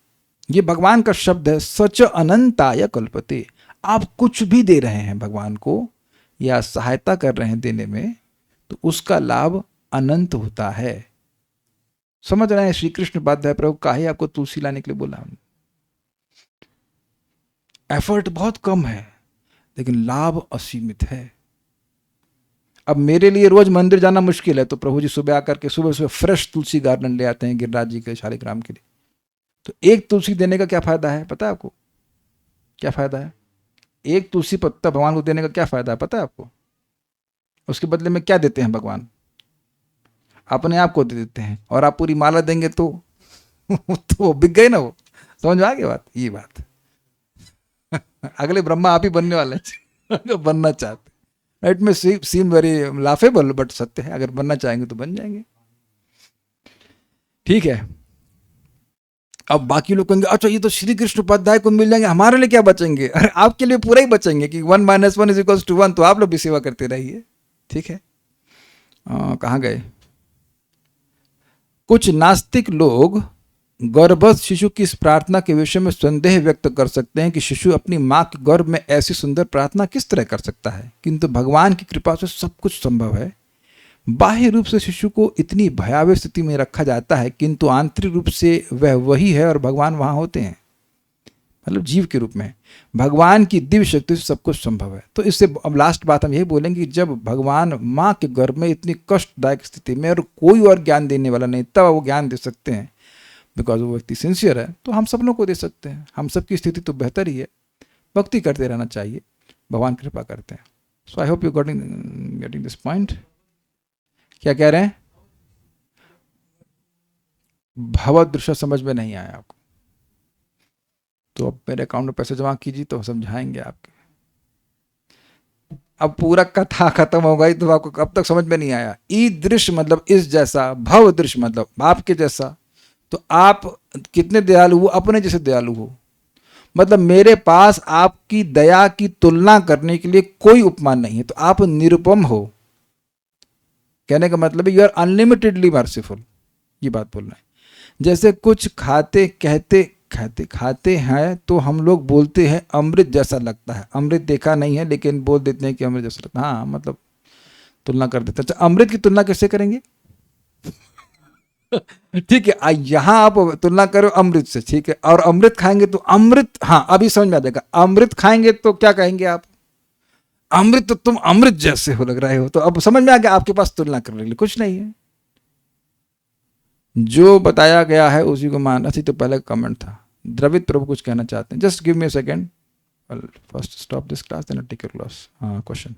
ये भगवान का शब्द है, सच अनंताय कल्पते। आप कुछ भी दे रहे हैं भगवान को या सहायता कर रहे हैं देने में, तो उसका लाभ अनंत होता है। समझ रहे हैं? श्री कृष्ण उपाध्याय प्रभु काहे आपको तुलसी लाने के लिए बोला? एफर्ट बहुत कम है लेकिन लाभ असीमित है। अब मेरे लिए रोज मंदिर जाना मुश्किल है, तो प्रभु जी सुबह आकर के सुबह सुबह फ्रेश तुलसी गार्डन ले आते हैं गिरिराज जी के शालिग्राम के लिए। तो एक तुलसी देने का क्या फायदा है पता है आपको? क्या फायदा है? एक तुलसी पत्ता भगवान को देने का क्या फायदा है पता है आपको? उसके बदले में क्या देते हैं भगवान? अपने आप को दे देते हैं। और आप पूरी माला देंगे तो तो बिक गए ना वो। समझ में आ गई बात? ये बात अगले ब्रह्मा आप ही बनने वाले हैं बनना चाहते। इट में सीम वेरी लाफेबल बट सत्य है। अगर बनना चाहेंगे तो बन जाएंगे। ठीक है। अब बाकी लोग कहेंगे अच्छा ये तो श्री कृष्ण उपाध्याय को मिल जाएंगे, हमारे लिए क्या बचेंगे? अरे आपके लिए पूरा ही बचेंगे कि 1 - 1 = 1। तो आप लोग भी सेवा करते रहिए। ठीक है। कहाँ गए? कुछ नास्तिक लोग गर्भस्थ शिशु की इस प्रार्थना के विषय में संदेह व्यक्त कर सकते हैं कि शिशु अपनी मां के गर्भ में ऐसी सुंदर प्रार्थना किस तरह कर सकता है, किंतु भगवान की कृपा से सब कुछ संभव है। बाह्य रूप से शिशु को इतनी भयावह स्थिति में रखा जाता है किंतु आंतरिक रूप से वह वही है और भगवान वहां होते हैं, मतलब जीव के रूप में। भगवान की दिव्य शक्ति से सब कुछ संभव है। तो इससे अब लास्ट बात हम यही बोलेंगे कि जब भगवान माँ के गर्भ में इतनी कष्टदायक स्थिति में और कोई और ज्ञान देने वाला नहीं, तब वो ज्ञान दे सकते हैं बिकॉज वो व्यक्ति सिंसियर है, तो हम सब लोग को दे सकते हैं। हम सब की स्थिति तो बेहतर ही है। भक्ति करते रहना चाहिए, भगवान कृपा करते हैं। So I hope you getting this point. क्या कह रहे हैं? भगवत दृश्य समझ में नहीं आया आपको तो अब मेरे अकाउंट में पैसे जमा कीजिए तो समझाएंगे आपके। अब पूरा कथा खत्म हो गई तो आपको अब तक समझ में नहीं आया। ई दृश्य मतलब इस जैसा, भव दृश्य मतलब आपके जैसा। तो आप कितने दयालु हो? अपने जैसे दयालु हो। मतलब मेरे पास आपकी दया की तुलना करने के लिए कोई उपमान नहीं है, तो आप निरुपम हो। कहने का मतलब है यू आर अनलिमिटेडली मर्सीफुल। ये बात बोल रहे हैं। जैसे कुछ खाते हैं तो हम लोग बोलते हैं अमृत जैसा लगता है। अमृत देखा नहीं है लेकिन बोल देते हैं कि अमृत जैसा लगता है। हाँ, मतलब तुलना कर देते हैं। अच्छा, अमृत की तुलना कैसे करेंगे? ठीक है, यहां आप तुलना करो अमृत से, ठीक है, और अमृत खाएंगे तो अमृत, हाँ अभी समझ में आ जाएगा। अमृत खाएंगे तो क्या कहेंगे आप? अमृत, तो तुम अमृत जैसे हो, लग रहे हो। तो अब समझ में आ गया, आपके पास तुलना करने के लिए कुछ नहीं है। जो बताया गया है उसी को मानना चाहिए। तो पहले कमेंट था, द्रविड प्रभु कुछ कहना चाहते हैं। Just give me a second, first stop this class then take your class. हाँ, क्वेश्चन।